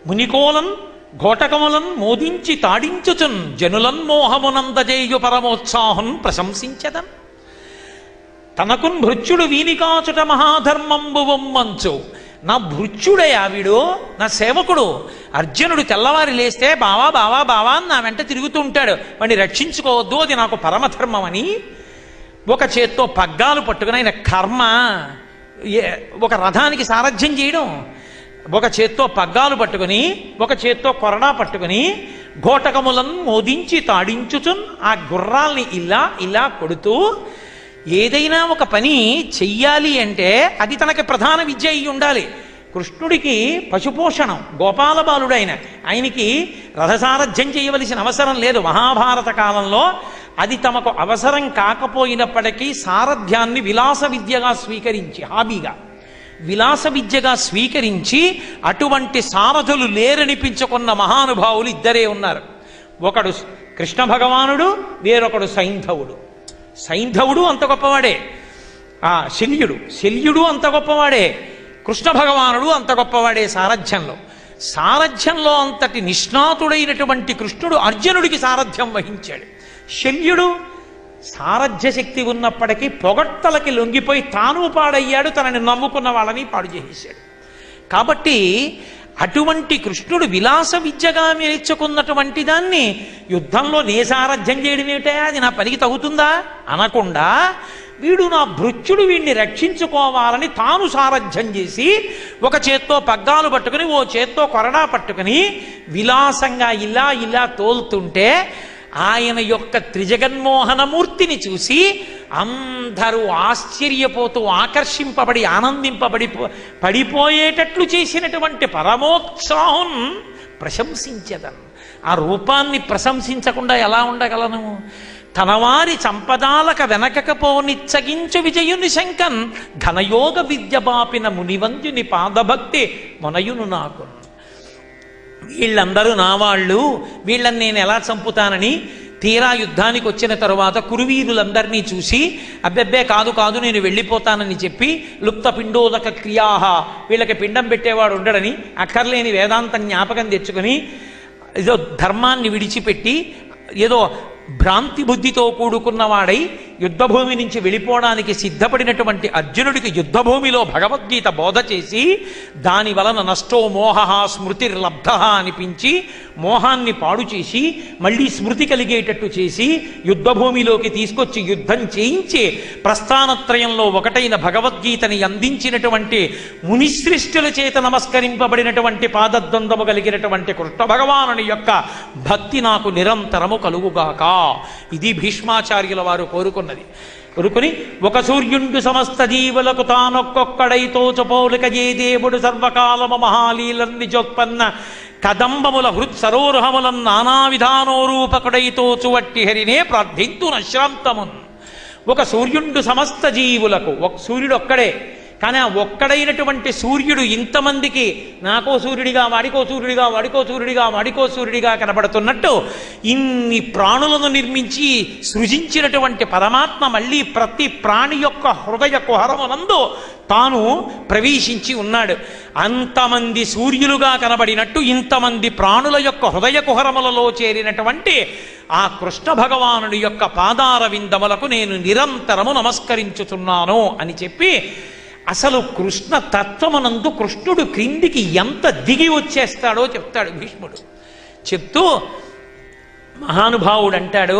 మునికోలన్ ఘోటకములన్ మోదించి తాడించుచున్ జనులన్ మోహమునందజేయు పరమోత్సాహం ప్రశంసించదన్. తనకున్ భృత్యుడు వీనికాచుట మహాధర్మంబు ఉమ్మంచు. నా భృత్యుడే ఆవిడు, నా సేవకుడు. అర్జునుడు తెల్లవారి లేస్తే బావా బావా బావా అని నా వెంట తిరుగుతూ ఉంటాడు. వాడిని రక్షించుకోవద్దు, అది నాకు పరమధర్మం అని ఒక చేత్తో పగ్గాలు పట్టుకుని ఆయన కర్మ ఒక రథానికి సారథ్యం చేయడం, ఒక చేత్తో పగ్గాలు పట్టుకుని ఒక చేత్తో కొరడా పట్టుకుని ఘోటకములను మోదించి తాడించుచున్ ఆ గుర్రాల్ని ఇలా ఇలా కొడుతూ ఏదైనా ఒక పని చెయ్యాలి అంటే అది తనకి ప్రధాన విద్య అయి ఉండాలి. కృష్ణుడికి పశుపోషణం, గోపాల బాలుడైన ఆయనకి రథసారథ్యం చేయవలసిన అవసరం లేదు. మహాభారత కాలంలో అది తమకు అవసరం కాకపోయినప్పటికీ సారథ్యాన్ని విలాస విద్యగా స్వీకరించి, హాబీగా విలాస విద్యగా స్వీకరించి అటువంటి సారథులు లేరనిపించుకున్న మహానుభావులు ఇద్దరే ఉన్నారు. ఒకడు కృష్ణ భగవానుడు, వేరొకడు సైంధవుడు. సైంధవుడు అంత గొప్పవాడే, శల్యుడు అంత గొప్పవాడే, కృష్ణ భగవానుడు అంత గొప్పవాడే సారథ్యంలో. సారథ్యంలో అంతటి నిష్ణాతుడైనటువంటి కృష్ణుడు అర్జునుడికి సారథ్యం వహించాడు. శల్యుడు సారథ్య శక్తి ఉన్నప్పటికీ పొగట్టలకి లొంగిపోయి తాను పాడయ్యాడు, తనని నమ్ముకున్న వాళ్ళని పాడు చేసేశాడు. కాబట్టి అటువంటి కృష్ణుడు విలాస విద్యగా నేర్చుకున్నటువంటి దాన్ని యుద్ధంలో నే సారథ్యం చేయడం ఏమిటా, అది నా పనికి తగుతుందా అనకుండా, వీడు నా భృత్యుడు, వీడిని రక్షించుకోవాలని తాను సారథ్యం చేసి ఒక చేత్తో పగ్గాలు పట్టుకుని ఓ చేత్తో కొరడా పట్టుకుని విలాసంగా ఇలా ఇలా తోలుతుంటే ఆయన యొక్క త్రిజగన్మోహనమూర్తిని చూసి అందరూ ఆశ్చర్యపోతూ ఆకర్షింపబడి ఆనందింపబడి పడిపోయేటట్లు చేసినటువంటి పరమోత్సాహం ప్రశంసించదను. ఆ రూపాన్ని ప్రశంసించకుండా ఎలా ఉండగలను? తనవారి సంపదాలక వెనకకపోనిచ్చగించు విజయుని శంకన్ ఘనయోగ విద్య బాపిన మునివంజుని పాదభక్తి మొనయును నాకు. వీళ్ళందరూ నా వాళ్ళు, వీళ్ళని నేను ఎలా చంపుతానని తీరా యుద్ధానికి వచ్చిన తరువాత కురువీరులందరినీ చూసి అబ్బెబ్బే కాదు కాదు నేను వెళ్ళిపోతానని చెప్పి లుప్త పిండోదక క్రియాహ, వీళ్ళకి పిండం పెట్టేవాడు ఉండడని అక్కర్లేని వేదాంతం జ్ఞాపకం తెచ్చుకొని ఏదో ధర్మాన్ని విడిచిపెట్టి ఏదో భ్రాంతి బుద్ధితో కూడుకున్నవాడై యుద్ధభూమి నుంచి వెళ్ళిపోవడానికి సిద్ధపడినటువంటి అర్జునుడికి యుద్ధభూమిలో భగవద్గీత బోధ చేసి దాని వలన నష్టో మోహ స్మృతిర్లబ్ధ అనిపించి మోహాన్ని పాడు చేసి మళ్ళీ స్మృతి కలిగేటట్టు చేసి యుద్ధభూమిలోకి తీసుకొచ్చి యుద్ధం చేయించి ప్రస్థానత్రయంలో ఒకటైన భగవద్గీతని అందించినటువంటి మునిశ్రేష్ఠుల చేత నమస్కరింపబడినటువంటి పాదద్వందము కలిగినటువంటి కృష్ణ భగవానుని యొక్క భక్తి నాకు నిరంతరము కలుగుగాక. ఇది భీష్మాచార్యుల వారు కోరుకుని ఒక సూర్యుండు సమస్త జీవులకు తానొక్కొక్కడైతో చపోలిక జే దేవుడు సర్వకాలము మహాలీలన్ నిజోత్పన్న కదంబముల హృత్ సరోరుహములను నానా విధానోరూపకుడైతో చువట్టి హరినే ప్రార్థింతు నశ్రాంతమున్. ఒక సూర్యుండు సమస్త జీవులకు, ఒక సూర్యుడు ఒక్కడే, కానీ ఆ ఒక్కడైనటువంటి సూర్యుడు ఇంతమందికి నాకో సూర్యుడిగా వాడికో సూర్యుడిగా వాడికో సూర్యుడిగా వాడికో సూర్యుడిగా కనబడుతున్నట్టు ఇన్ని ప్రాణులను నిర్మించి సృజించినటువంటి పరమాత్మ మళ్ళీ ప్రతి ప్రాణి యొక్క హృదయ కుహరమునందు తాను ప్రవేశించి ఉన్నాడు. అంతమంది సూర్యులుగా కనబడినట్టు ఇంతమంది ప్రాణుల యొక్క హృదయ కుహరములలో చేరినటువంటి ఆ కృష్ణ భగవానుడి యొక్క పాదార విందములకు నేను నిరంతరము నమస్కరించుతున్నాను అని చెప్పి అసలు కృష్ణ తత్వమునందు కృష్ణుడు క్రిందికి ఎంత దిగి వచ్చేస్తాడో చెప్తాడు భీష్ముడు. చెప్తూ మహానుభావుడు అంటాడు,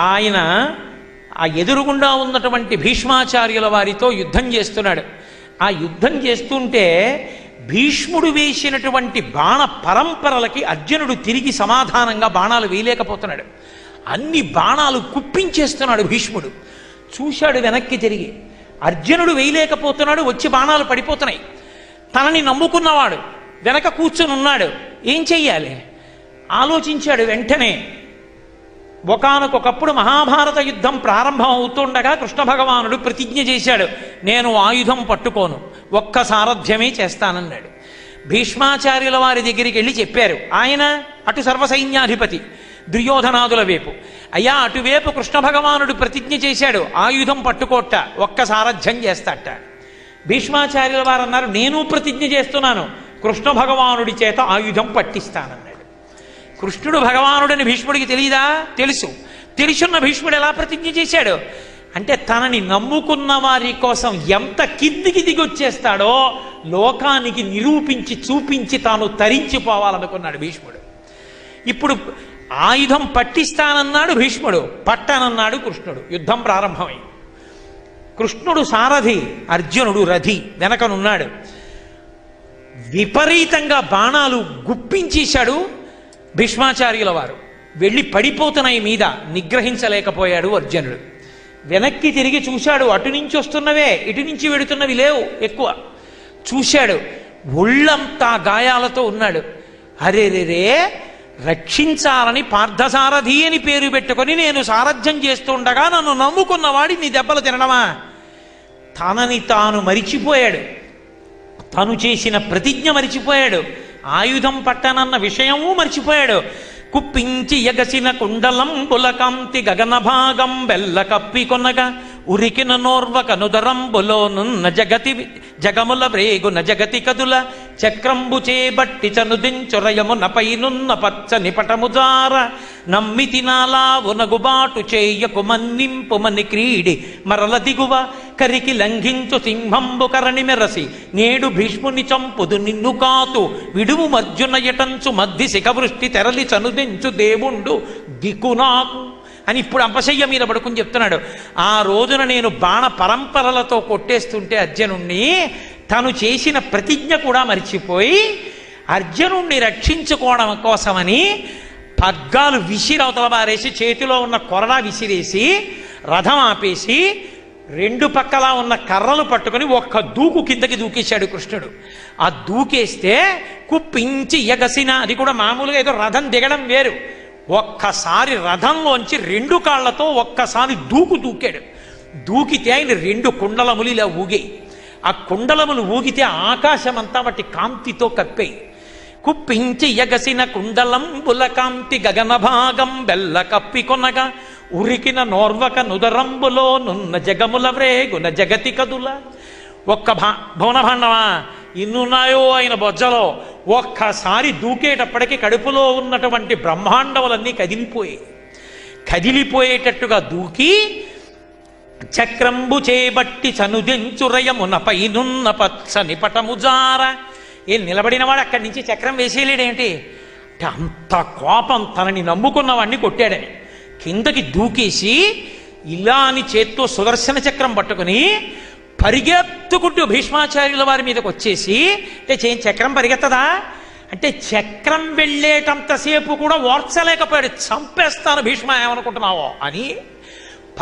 ఆయన ఆ ఎదురుగుండా ఉన్నటువంటి భీష్మాచార్యుల వారితో యుద్ధం చేస్తున్నాడు. ఆ యుద్ధం చేస్తుంటే భీష్ముడు వేసినటువంటి బాణ పరంపరలకి అర్జునుడు తిరిగి సమాధానంగా బాణాలు వేయలేకపోతున్నాడు. అన్ని బాణాలు కుప్పించేస్తున్నాడు భీష్ముడు. చూశాడు వెనక్కి తిరిగి, అర్జునుడు వేయలేకపోతున్నాడు, వచ్చి బాణాలు పడిపోతున్నాయి. తనని నమ్ముకున్నవాడు వెనక కూర్చొని ఉన్నాడు, ఏం చెయ్యాలి ఆలోచించాడు. వెంటనే ఒకానొకప్పుడు మహాభారత యుద్ధం ప్రారంభం అవుతుండగా కృష్ణ భగవానుడు ప్రతిజ్ఞ చేశాడు, నేను ఆయుధం పట్టుకోను, ఒక్క సారథ్యమే చేస్తానన్నాడు. భీష్మాచార్యుల వారి దగ్గరికి వెళ్ళి చెప్పారు. ఆయన అటు సర్వసైన్యాధిపతి దుర్యోధనాదుల వైపు, అయ్యా అటువైపు కృష్ణ భగవానుడు ప్రతిజ్ఞ చేశాడు ఆయుధం పట్టుకోట, ఒక్క సారథ్యం చేస్తాట. భీష్మాచార్యుల వారు అన్నారు, నేను ప్రతిజ్ఞ చేస్తున్నాను, కృష్ణ భగవానుడి చేత ఆయుధం పట్టిస్తానన్నాడు. కృష్ణుడు భగవానుడని భీష్ముడికి తెలియదా? తెలుసు. తెలుసున్న భీష్ముడు ఎలా ప్రతిజ్ఞ చేశాడు అంటే తనని నమ్ముకున్న వారి కోసం ఎంత కిందికి దిగొచ్చేస్తాడో లోకానికి నిరూపించి చూపించి తాను తరించిపోవాలనుకున్నాడు భీష్ముడు. ఇప్పుడు ఆయుధం పట్టిస్తానన్నాడు భీష్ముడు, పట్టనన్నాడు కృష్ణుడు. యుద్ధం ప్రారంభమై కృష్ణుడు సారథి, అర్జునుడు రథి వెనకనున్నాడు. విపరీతంగా బాణాలు గుప్పించేశాడు భీష్మాచార్యుల వారు. వెళ్ళి పడిపోతున్నాయి మీద, నిగ్రహించలేకపోయాడు అర్జునుడు. వెనక్కి తిరిగి చూశాడు, అటు నుంచి వస్తున్నవే ఇటు నుంచి వెడుతున్నవి లేవు ఎక్కువ. చూశాడు, ఒళ్ళంతా గాయాలతో ఉన్నాడు. అరేరేరే, రక్షించాలని పార్థసారథి అని పేరు పెట్టుకొని నేను సారథ్యం చేస్తుండగా నన్ను నమ్ముకున్నవాడి నీ దెబ్బలు తినడమా? తనని తాను మరిచిపోయాడు, తను చేసిన ప్రతిజ్ఞ మరిచిపోయాడు, ఆయుధం పట్టనన్న విషయము మరిచిపోయాడు. కుప్పించి ఎగసిన కుండలం బులకాంతి గగన భాగం బెల్ల కప్పి కొనగా ఉరికిన నోర్వక నుదరంబులో నున్న జగముల వ్రేగున జగతి కదుల చక్రంబు చేబట్టి చనుదించురయమున పైనున్న పచ్చని పటముజార నమ్మితి నాలావునగుబాటు చేయకు మన్నింపుమని క్రీడి మరల దిగువ కరికి లంఘించు సింహంబు కరణి మెరసి నేడు భీష్ముని చంపుదు నిన్ను కాతు విడువు మర్జున యటంచు మధ్య శిఖవృష్టి తెరలి చనుదించు దేవుండు దిక్కునాకు అని ఇప్పుడు అంపశయ్య మీద పడుకుని చెప్తున్నాడు. ఆ రోజున నేను బాణ పరంపరలతో కొట్టేస్తుంటే అర్జునుణ్ణి తను చేసిన ప్రతిజ్ఞ కూడా మర్చిపోయి అర్జునుణ్ణి రక్షించుకోవడం కోసమని పగ్గాలు విసిరవతల బారేసి చేతిలో ఉన్న కొరడా విసిరేసి రథం ఆపేసి రెండు పక్కలా ఉన్న కర్రలు పట్టుకుని ఒక్క దూకు కిందకి దూకేశాడు కృష్ణుడు. ఆ దూకేస్తే కుప్పించి ఎగసిన, అది కూడా మామూలుగా ఏదో రథం దిగడం వేరు, ఒక్కసారి రథంలోంచి రెండు కాళ్లతో ఒక్కసారి దూకాడు. దూకితే ఆయన రెండు కుండలములు ఇలా ఊగాయి. ఆ కుండలములు ఊగితే ఆకాశమంతా వాటి కాంతితో కప్పాయి. కుప్పించి ఎగసిన కుండలంబుల కాంతి గగన భాగం బెల్ల కప్పి కొనగా ఉరికిన నోర్వక నుదరంబులో నున్న జగముల వ్రేగున జగతి కదుల. ఒక్క భువనభాండమా ఇన్నున్నాయో ఆయన బొజ్జలో ఒక్కసారి దూకేటప్పటికి కడుపులో ఉన్నటువంటి బ్రహ్మాండములన్నీ కదిలిపోయేటట్టుగా దూకి చక్రంబు చేబట్టి చనుదించురయమున పైనున్న పచ్చని పటముజార. నిలబడిన వాడు అక్కడి నుంచి చక్రం వేసేయలేడేంటి అంటే అంత కోపం, తనని నమ్ముకున్నవాడిని కొట్టాడని కిందకి దూకేసి ఇలా అని చేత్తో సుదర్శన చక్రం పట్టుకుని పరిగెత్తుకుంటూ భీష్మాచార్యుల వారి మీదకి వచ్చేసి, అంటే చక్రం పరిగెత్తదా అంటే చక్రం వెళ్ళేటంతసేపు కూడా ఓర్చలేకపోయాడు. చంపేస్తాను భీష్మ, ఏమనుకుంటున్నావో అని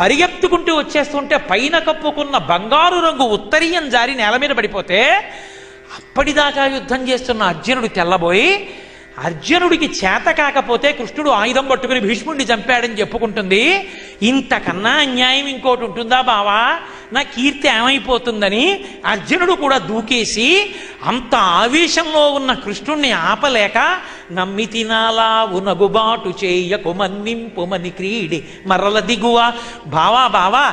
పరిగెత్తుకుంటూ వచ్చేస్తుంటే పైన కప్పుకున్న బంగారు రంగు ఉత్తరీయం జారి నేల మీద పడిపోతే అప్పటిదాకా యుద్ధం చేస్తున్న అర్జునుడు తెల్లబోయి, అర్జునుడికి చేత కాకపోతే కృష్ణుడు ఆయుధం పట్టుకుని భీష్ముడిని చంపాడని చెప్పుకుంటుంది. ఇంతకన్నా అన్యాయం ఇంకోటి ఉంటుందా బావా, నా కీర్తి ఏమైపోతుందని అర్జునుడు కూడా దూకేసి అంత ఆవేశంలో ఉన్న కృష్ణుణ్ణి ఆపలేక నమ్మితి నాలావునగుబాటు చేయకు మన్నింపుమని క్రీడి మరల దిగువ. బావా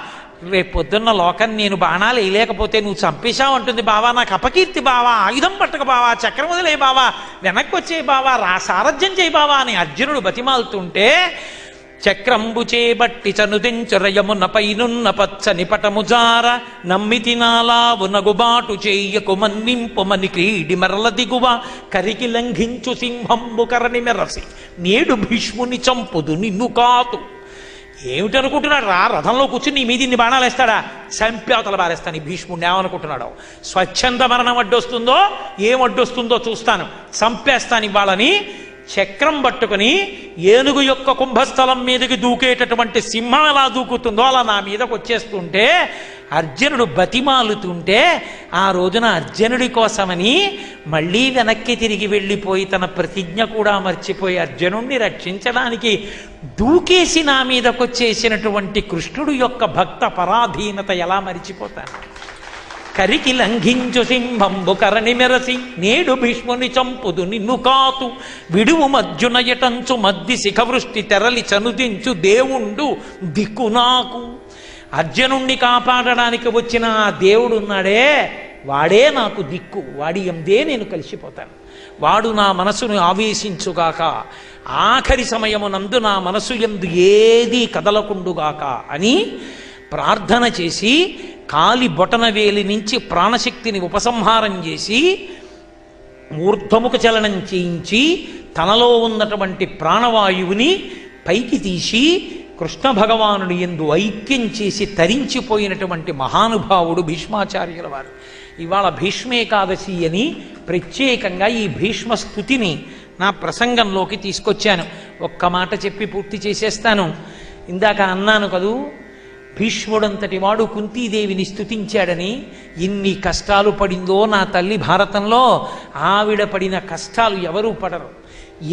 రేపు పొద్దున్న లోకం నేను బాణాలు వేయలేకపోతే నువ్వు చంపేశావు అంటుంది బావా, నాకు అపకీర్తి బావా, ఆయుధం పట్టక బావా, చక్రం వదిలే బావా, వెనక్కి వచ్చే బావా, సారథ్యం చేయి బావా అని అర్జునుడు బతిమాలుతుంటే చక్రంబు చేబట్టి చనుదించురయమున పైనున్న పచ్చని పటముజార నమ్మితి నాలావునగుబాటు చేయకు మన్నింపుమని క్రీడి మరల దిగువ కరికి లంఘించు సింహంబు కరణి మెరసి నేడు భీష్ముని చంపుదు నిన్ను కాతు. ఏమిటనుకుంటున్నాడు రా, రథంలో కూర్చుని నీ మీద ఇన్ని బాణాలు వేస్తాడా, చంపి అవతల బారేస్తాను. ఈ భీష్ముడిని ఏమనుకుంటున్నాడు, స్వచ్ఛంద మరణం అడ్డొస్తుందో ఏం అడ్డొస్తుందో చూస్తాను, చంపేస్తాను ఇవ్వాలని చక్రం పట్టుకుని ఏనుగు యొక్క కుంభస్థలం మీదకి దూకేటటువంటి సింహం ఎలా దూకుతుందో అలా నా మీదకి వచ్చేస్తుంటే అర్జునుడు బతిమాలుతుంటే ఆ రోజున అర్జునుడి కోసమని మళ్ళీ వెనక్కి తిరిగి వెళ్ళిపోయి తన ప్రతిజ్ఞ కూడా మర్చిపోయి అర్జునుడిని రక్షించడానికి దూకేసి నా మీదకొచ్చేసినటువంటి కృష్ణుడు యొక్క భక్త పరాధీనత ఎలా మరిచిపోతాను. కరికి లంఘించు సింహంబు కరణి మెరసి నేడు భీష్ముని చంపుదు నిన్ను కాతు విడువు మధ్యున యటంచు మధ్య శిఖవృష్టి తెరలి చనుదించు దేవుండు దిక్కు నాకు. అర్జునుణ్ణి కాపాడడానికి వచ్చిన ఆ దేవుడున్నాడే వాడే నాకు దిక్కు, వాడి ఎందే నేను కలిసిపోతాను, వాడు నా మనసును ఆవేశించుగాక, ఆఖరి సమయమునందు నా మనసు ఎందు ఏదీ కదలకుండుగాక అని ప్రార్థన చేసి కాలి బొటన వేలి నుంచి ప్రాణశక్తిని ఉపసంహారం చేసి ఊర్ధ్వముఖ చలనం చేయించి తనలో ఉన్నటువంటి ప్రాణవాయువుని పైకి తీసి కృష్ణ భగవానుడి యందు ఐక్యం చేసి తరించిపోయినటువంటి మహానుభావుడు భీష్మాచార్యుల వారు. ఇవాళ భీష్మేకాదశి అని ప్రత్యేకంగా ఈ భీష్మ స్తుతిని నా ప్రసంగంలోకి తీసుకొచ్చాను. ఒక్క మాట చెప్పి పూర్తి చేసేస్తాను. ఇందాక అన్నాను కదూ, భీష్ముడంతటి వాడు కుంతీదేవిని స్తుతించాడని. ఇన్ని కష్టాలు పడిందో నా తల్లి భారతంలో, ఆవిడ పడిన కష్టాలు ఎవరూ పడరు.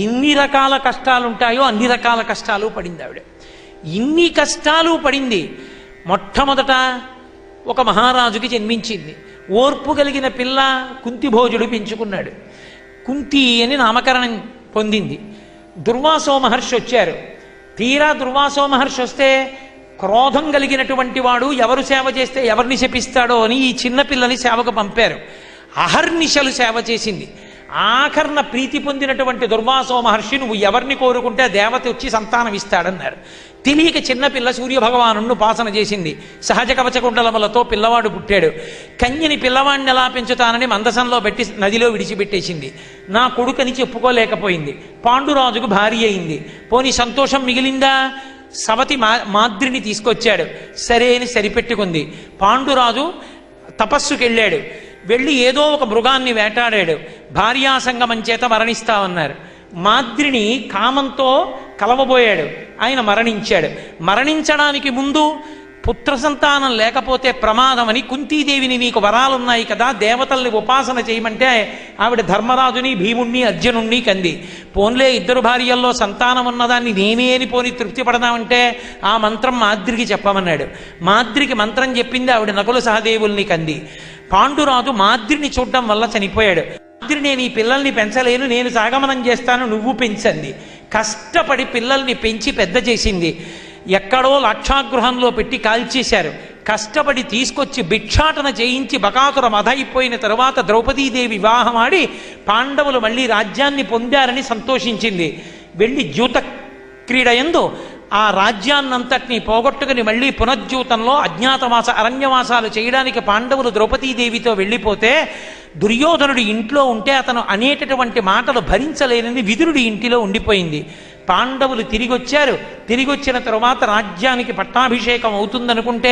ఎన్ని రకాల కష్టాలు ఉంటాయో అన్ని రకాల కష్టాలు పడింది ఆవిడ. ఇన్ని కష్టాలు పడింది. మొట్టమొదట ఒక మహారాజుకి జన్మించింది. ఓర్పు కలిగిన పిల్ల కుంతిభోజుడు పెంచుకున్నాడు. కుంతి అని నామకరణం పొందింది. దుర్వాసో మహర్షి వచ్చారు. తీరా దుర్వాసో మహర్షి వస్తే క్రోధం కలిగినటువంటి వాడు ఎవరు సేవ చేస్తే ఎవరిని శపిస్తాడో అని ఈ చిన్నపిల్లని సేవకు పంపారు. అహర్నిశలు సేవ చేసింది. ఆఖరణ ప్రీతి పొందినటువంటి దుర్వాసో మహర్షి, నువ్వు ఎవరిని కోరుకుంటే ఆ దేవత వచ్చి సంతానం ఇస్తాడన్నారు. తెలియక చిన్నపిల్ల సూర్యభగవాను ఉపాసన చేసింది. సహజ కవచకుండలములతో పిల్లవాడు పుట్టాడు. కన్యని పిల్లవాడిని ఎలా పెంచుతానని మందసంలో పెట్టి నదిలో విడిచిపెట్టేసింది. నా కొడుకని చెప్పుకోలేకపోయింది. పాండురాజుకు భార్య అయింది. పోనీ సంతోషం మిగిలిందా? సవతి మాద్రిని తీసుకొచ్చాడు. సరే అని సరిపెట్టుకుంది. పాండురాజు తపస్సుకెళ్ళాడు. వెళ్ళి ఏదో ఒక మృగాన్ని వేటాడాడు. భార్యాసంగమం చేత మరణిస్తామన్నారు. మాద్రిని కామంతో కలవబోయాడు. ఆయన మరణించాడు. మరణించడానికి ముందు పుత్ర సంతానం లేకపోతే ప్రమాదమని కుంతీదేవిని, నీకు వరాలున్నాయి కదా, దేవతల్ని ఉపాసన చేయమంటే ఆవిడ ధర్మరాజుని, భీముణ్ణి, అర్జునుణ్ణి కంది. పోన్లే ఇద్దరు భార్యల్లో సంతానం ఉన్నదాన్ని నేనే అని పోని తృప్తి పడదామంటే ఆ మంత్రం మాద్రికి చెప్పమన్నాడు. మాద్రికి మంత్రం చెప్పింది ఆవిడ నకుల సహదేవుల్ని కంది. పాండురాజు మాద్రిని చూడడం వల్ల చనిపోయాడు. మాద్రి, నేను ఈ పిల్లల్ని పెంచలేను, నేను సాగమనం చేస్తాను, నువ్వు పెంచండి. కష్టపడి పిల్లల్ని పెంచి పెద్ద చేసింది. ఎక్కడో లాక్షాగృహంలో పెట్టి కాల్చేశారు. కష్టపడి తీసుకొచ్చి భిక్షాటన చేయించి బకాసుర మధ అయిపోయిన తరువాత ద్రౌపదీదేవి వివాహం ఆడి పాండవులు మళ్ళీ రాజ్యాన్ని పొందారని సంతోషించింది. వెళ్ళి జ్యూత క్రీడ యందు ఆ రాజ్యాన్నంతటినీ పోగొట్టుకుని మళ్ళీ పునర్జ్యూతంలో అజ్ఞాతవాస అరణ్యవాసాలు చేయడానికి పాండవులు ద్రౌపదీదేవితో వెళ్ళిపోతే దుర్యోధనుడి ఇంట్లో ఉంటే అతను అనేటటువంటి మాటలు భరించలేనని విదురుడి ఇంటిలో ఉండిపోయింది. పాండవులు తిరిగి వచ్చారు. తిరిగి వచ్చిన తరువాత రాజ్యానికి పట్టాభిషేకం అవుతుందనుకుంటే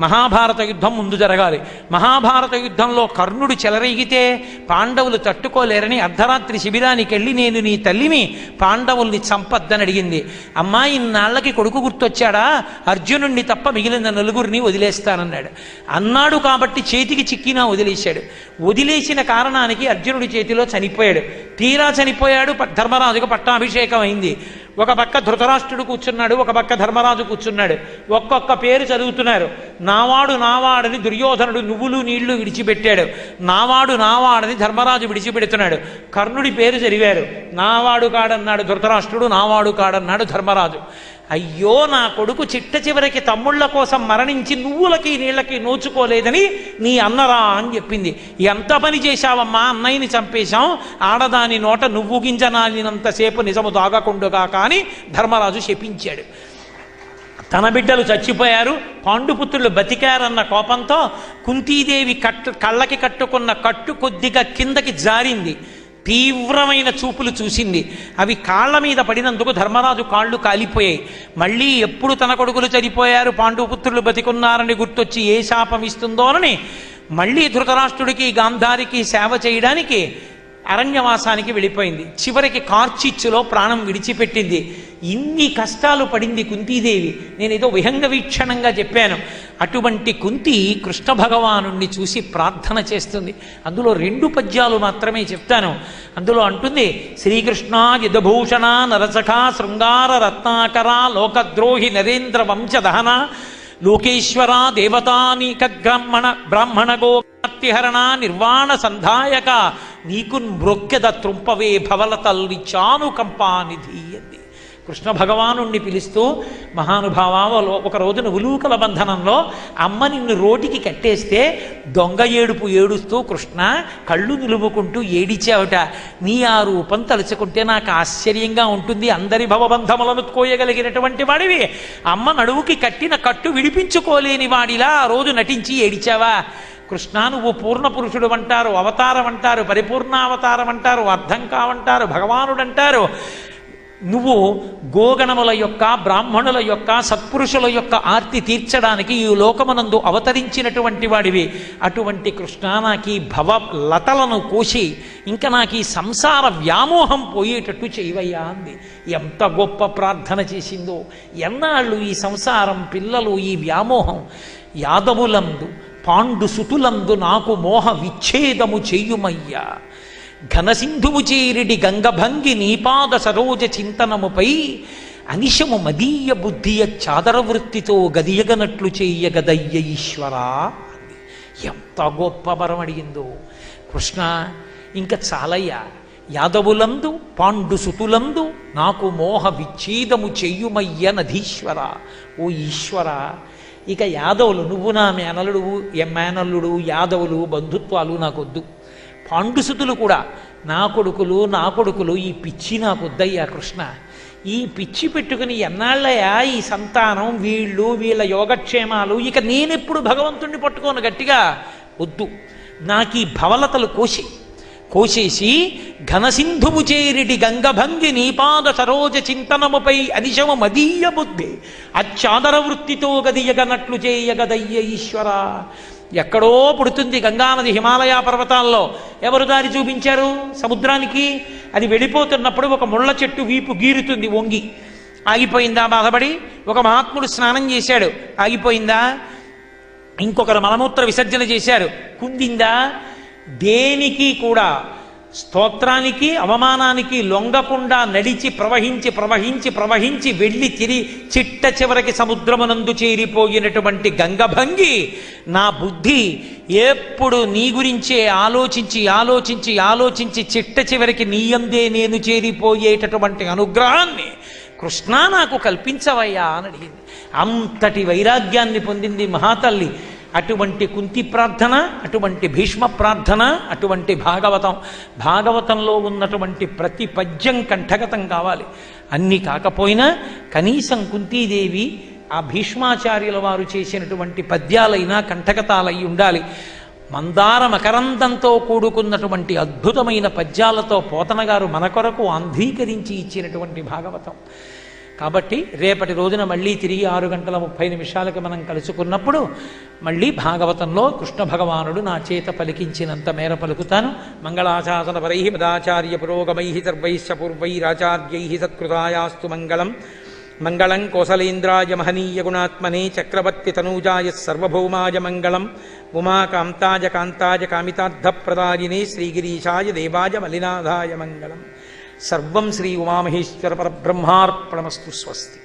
మహాభారత యుద్ధం ముందు జరగాలి. మహాభారత యుద్ధంలో కర్ణుడు చెలరేగితే పాండవులు తట్టుకోలేరని అర్ధరాత్రి శిబిరానికి వెళ్ళి, నేను నీ తల్లిని, పాండవుల్ని చంపద్దని అడిగింది. అమ్మాయి ఇన్నాళ్ళకి కొడుకు గుర్తొచ్చాడా, అర్జునుణ్ణి తప్ప మిగిలిన నలుగురిని వదిలేస్తానన్నాడు. అన్నాడు కాబట్టి చేతికి చిక్కినా వదిలేశాడు. వదిలేసిన కారణానికి అర్జునుడి చేతిలో చనిపోయాడు. తీరా చనిపోయాడు. ధర్మరాజుకు పట్టాభిషేకం అయింది. ఒక పక్క ధృతరాష్ట్రుడు కూర్చున్నాడు, ఒక పక్క ధర్మరాజు కూర్చున్నాడు. ఒక్కొక్క పేరు చదువుతున్నారు. నావాడు నావాడని దుర్యోధనుడు నువ్వులు నీళ్లు విడిచిపెట్టాడు. నావాడు నావాడని ధర్మరాజు విడిచిపెడుతున్నాడు. కర్ణుడి పేరు చదివారు. నావాడు కాడన్నాడు ధృతరాష్ట్రుడు, నావాడు కాడన్నాడు ధర్మరాజు. అయ్యో, నా కొడుకు చిట్ట చివరికి తమ్ముళ్ల కోసం మరణించి నువ్వులకి నీళ్ళకి నోచుకోలేదని నీ అన్నరా అని చెప్పింది. ఎంత పని చేశావమ్మా, అన్నయ్యని చంపేశాం, ఆడదాని నోట నువ్వు గింజనాలినంతసేపు నిజము దాగకుండుగా కానీ ధర్మరాజు శపించాడు. తన బిడ్డలు చచ్చిపోయారు, పాండుపుత్రులు బతికారన్న కోపంతో కుంతీదేవి కళ్ళకి కట్టుకున్న కట్టు కొద్దిగా కిందకి జారింది. తీవ్రమైన చూపులు చూసింది. అవి కాళ్ల మీద పడినందుకు ధర్మరాజు కాళ్ళు కాలిపోయాయి. మళ్ళీ ఎప్పుడు తన కొడుకులు చనిపోయారు, పాండుపుత్రులు బతికున్నారని గుర్తొచ్చి ఏ శాపం ఇస్తుందోనని మళ్ళీ ధృతరాష్ట్రుడికి, గాంధారికి సేవ చేయడానికి అరణ్యవాసానికి వెళ్ళిపోయింది. చివరికి కార్చిచ్చులో ప్రాణం విడిచిపెట్టింది. ఇన్ని కష్టాలు పడింది కుంతీదేవి. నేనేదో విహంగ వీక్షణంగా చెప్పాను. అటువంటి కుంతి కృష్ణ భగవానుణ్ణి చూసి ప్రార్థన చేస్తుంది. అందులో 2 పద్యాలు మాత్రమే చెప్తాను. అందులో అంటుంది, శ్రీకృష్ణ యదుభూషణ నరసఖ శృంగార రత్నాకర లోకద్రోహి నరేంద్ర వంశదహన లోకేశ్వర దేవతానీక బ్రాహ్మణ గోహరణ నిర్వాణ సంధాయక నీకు మృక్యద త్రుంపవే భవలతల్లి చానుకంపానిధి అంది. కృష్ణ భగవానుణ్ణి పిలుస్తూ, మహానుభావ, ఒక రోజున ఉలూకల బంధనంలో అమ్మ నిన్ను రోటికి కట్టేస్తే దొంగ ఏడుపు ఏడుస్తూ కృష్ణ కళ్ళు నిలుముకుంటూ ఏడిచావుట. నీ ఆ రూపం తలుచుకుంటే నాకు ఆశ్చర్యంగా ఉంటుంది. అందరి భవబంధములను కోయగలిగినటువంటి వాడివి అమ్మ నడువుకి కట్టిన కట్టు విడిపించుకోలేని వాడిలా ఆ రోజు నటించి ఏడిచావా? కృష్ణ, నువ్వు పూర్ణ పురుషుడు అంటారు, అవతారం అంటారు, పరిపూర్ణావతారం అంటారు, అర్థం కావంటారు, భగవానుడు అంటారు. నువ్వు గోగణముల యొక్క, బ్రాహ్మణుల యొక్క, సత్పురుషుల యొక్క ఆర్తి తీర్చడానికి ఈ లోకమునందు అవతరించినటువంటి వాడివి. అటువంటి కృష్ణ, నాకు ఈ భవ లతలను కోసి ఇంకా నాకు ఈ సంసార వ్యామోహం పోయేటట్టు చేయవయ్యా అంది. ఎంత గొప్ప ప్రార్థన చేసిందో! ఎన్నాళ్ళు ఈ సంసారం, పిల్లలు, ఈ వ్యామోహం. యాదవులందు పాండు సుతులందు నాకు మోహ విచ్ఛేదము చెయ్యుమయ్యా. ఘనసింధువు చేరిడి గంగభంగి నీపాద సరోజ చింతనముపై అనిశము మదీయ బుద్ధియ చాదర వృత్తితో గదియగనట్లు చెయ్యగదయ్య ఈశ్వరా. ఎంత గొప్ప వరం అడిగిందో! కృష్ణ, ఇంకా చాలయ్యా, యాదవులందు పాండుసుతులందు నాకు మోహ విచ్ఛేదము చెయ్యుమయ్య నధీశ్వర. ఓ ఈశ్వర, ఇక యాదవులు, నువ్వు నా మేనల్లుడు యాదవులు బంధుత్వాలు నాకొద్దు. పాండుసుతులు కూడా నా కొడుకులు ఈ పిచ్చి నాకొద్దయ్యా కృష్ణ. ఈ పిచ్చి పెట్టుకుని ఎన్నాళ్ళయా ఈ సంతానం, వీళ్ళ యోగక్షేమాలు, ఇక నేనెప్పుడు భగవంతుణ్ణి పట్టుకోను గట్టిగా. వద్దు, నాకు ఈ భవలతలు కోసేసి ఘనసింధువు చేరిటి గంగభంగి నీపాద సరోజ చింతనముపై అనిశము మదీయ బుద్ధి అచ్చాదర వృత్తితో గదియగనట్లు చేయగదయ్య ఈశ్వర. ఎక్కడో పుడుతుంది గంగానది హిమాలయ పర్వతాల్లో. ఎవరు దారి చూపించారు సముద్రానికి? అది వెళ్ళిపోతున్నప్పుడు ఒక ముళ్ళ చెట్టు వీపు గీరుతుంది వంగి. ఆగిపోయిందా బాధపడి? ఒక మహాత్ముడు స్నానం చేశాడు, ఆగిపోయిందా? ఇంకొకరు మలమూత్ర విసర్జన చేశారు, కుందిందా? దేనికి కూడా స్తోత్రానికి అవమానానికి లొంగకుండా నడిచి ప్రవహించి వెళ్ళి చిట్ట చివరికి సముద్రమునందు చేరిపోయినటువంటి గంగభంగి నా బుద్ధి ఎప్పుడు నీ గురించే ఆలోచించి చిట్ట చివరికి నీయందే నేను చేరిపోయేటటువంటి అనుగ్రహాన్ని కృష్ణ నాకు కల్పించవయ్యా అని అడిగింది. అంతటి వైరాగ్యాన్ని పొందింది మహాతల్లి. అటువంటి కుంతి ప్రార్థన, అటువంటి భీష్మ ప్రార్థన, అటువంటి భాగవతంలో ఉన్నటువంటి ప్రతి పద్యం కంఠగతం కావాలి. అన్ని కాకపోయినా కనీసం కుంతీదేవి ఆ భీష్మాచార్యుల వారు చేసినటువంటి పద్యాలైనా కంఠగతాలై ఉండాలి. మందార మకరందంతో కూడుకున్నటువంటి అద్భుతమైన పద్యాలతో పోతన గారు మన కొరకు ఆంధ్రీకరించి ఇచ్చినటువంటి భాగవతం. కాబట్టి రేపటి రోజున మళ్ళీ తిరిగి 6:30 మనం కలుసుకున్నప్పుడు మళ్ళీ భాగవతంలో కృష్ణ భగవానుడు నా చేత పలికించినంత మేర పలుకుతాను. మంగళాశాసన పరై మదాచార్య పురోగమై సర్వైశ్చ పూర్వైరాచార్యై సత్కృతాయాస్తు మంగళం. మంగళం కోసలేంద్రాయ మహనీయ గుణాత్మనే చక్రవర్తి తనూజాయ సర్వభౌమాయ మంగళం. ఉమాకాంతాయ కాంతాయ కామితార్థప్రదాయినే శ్రీగిరీశాయ దేవాయ మలినాథాయ మంగళం. సర్వం శ్రీ ఉమామహేశ్వర పరబ్రహ్మార్పణమస్తు. స్వస్తి.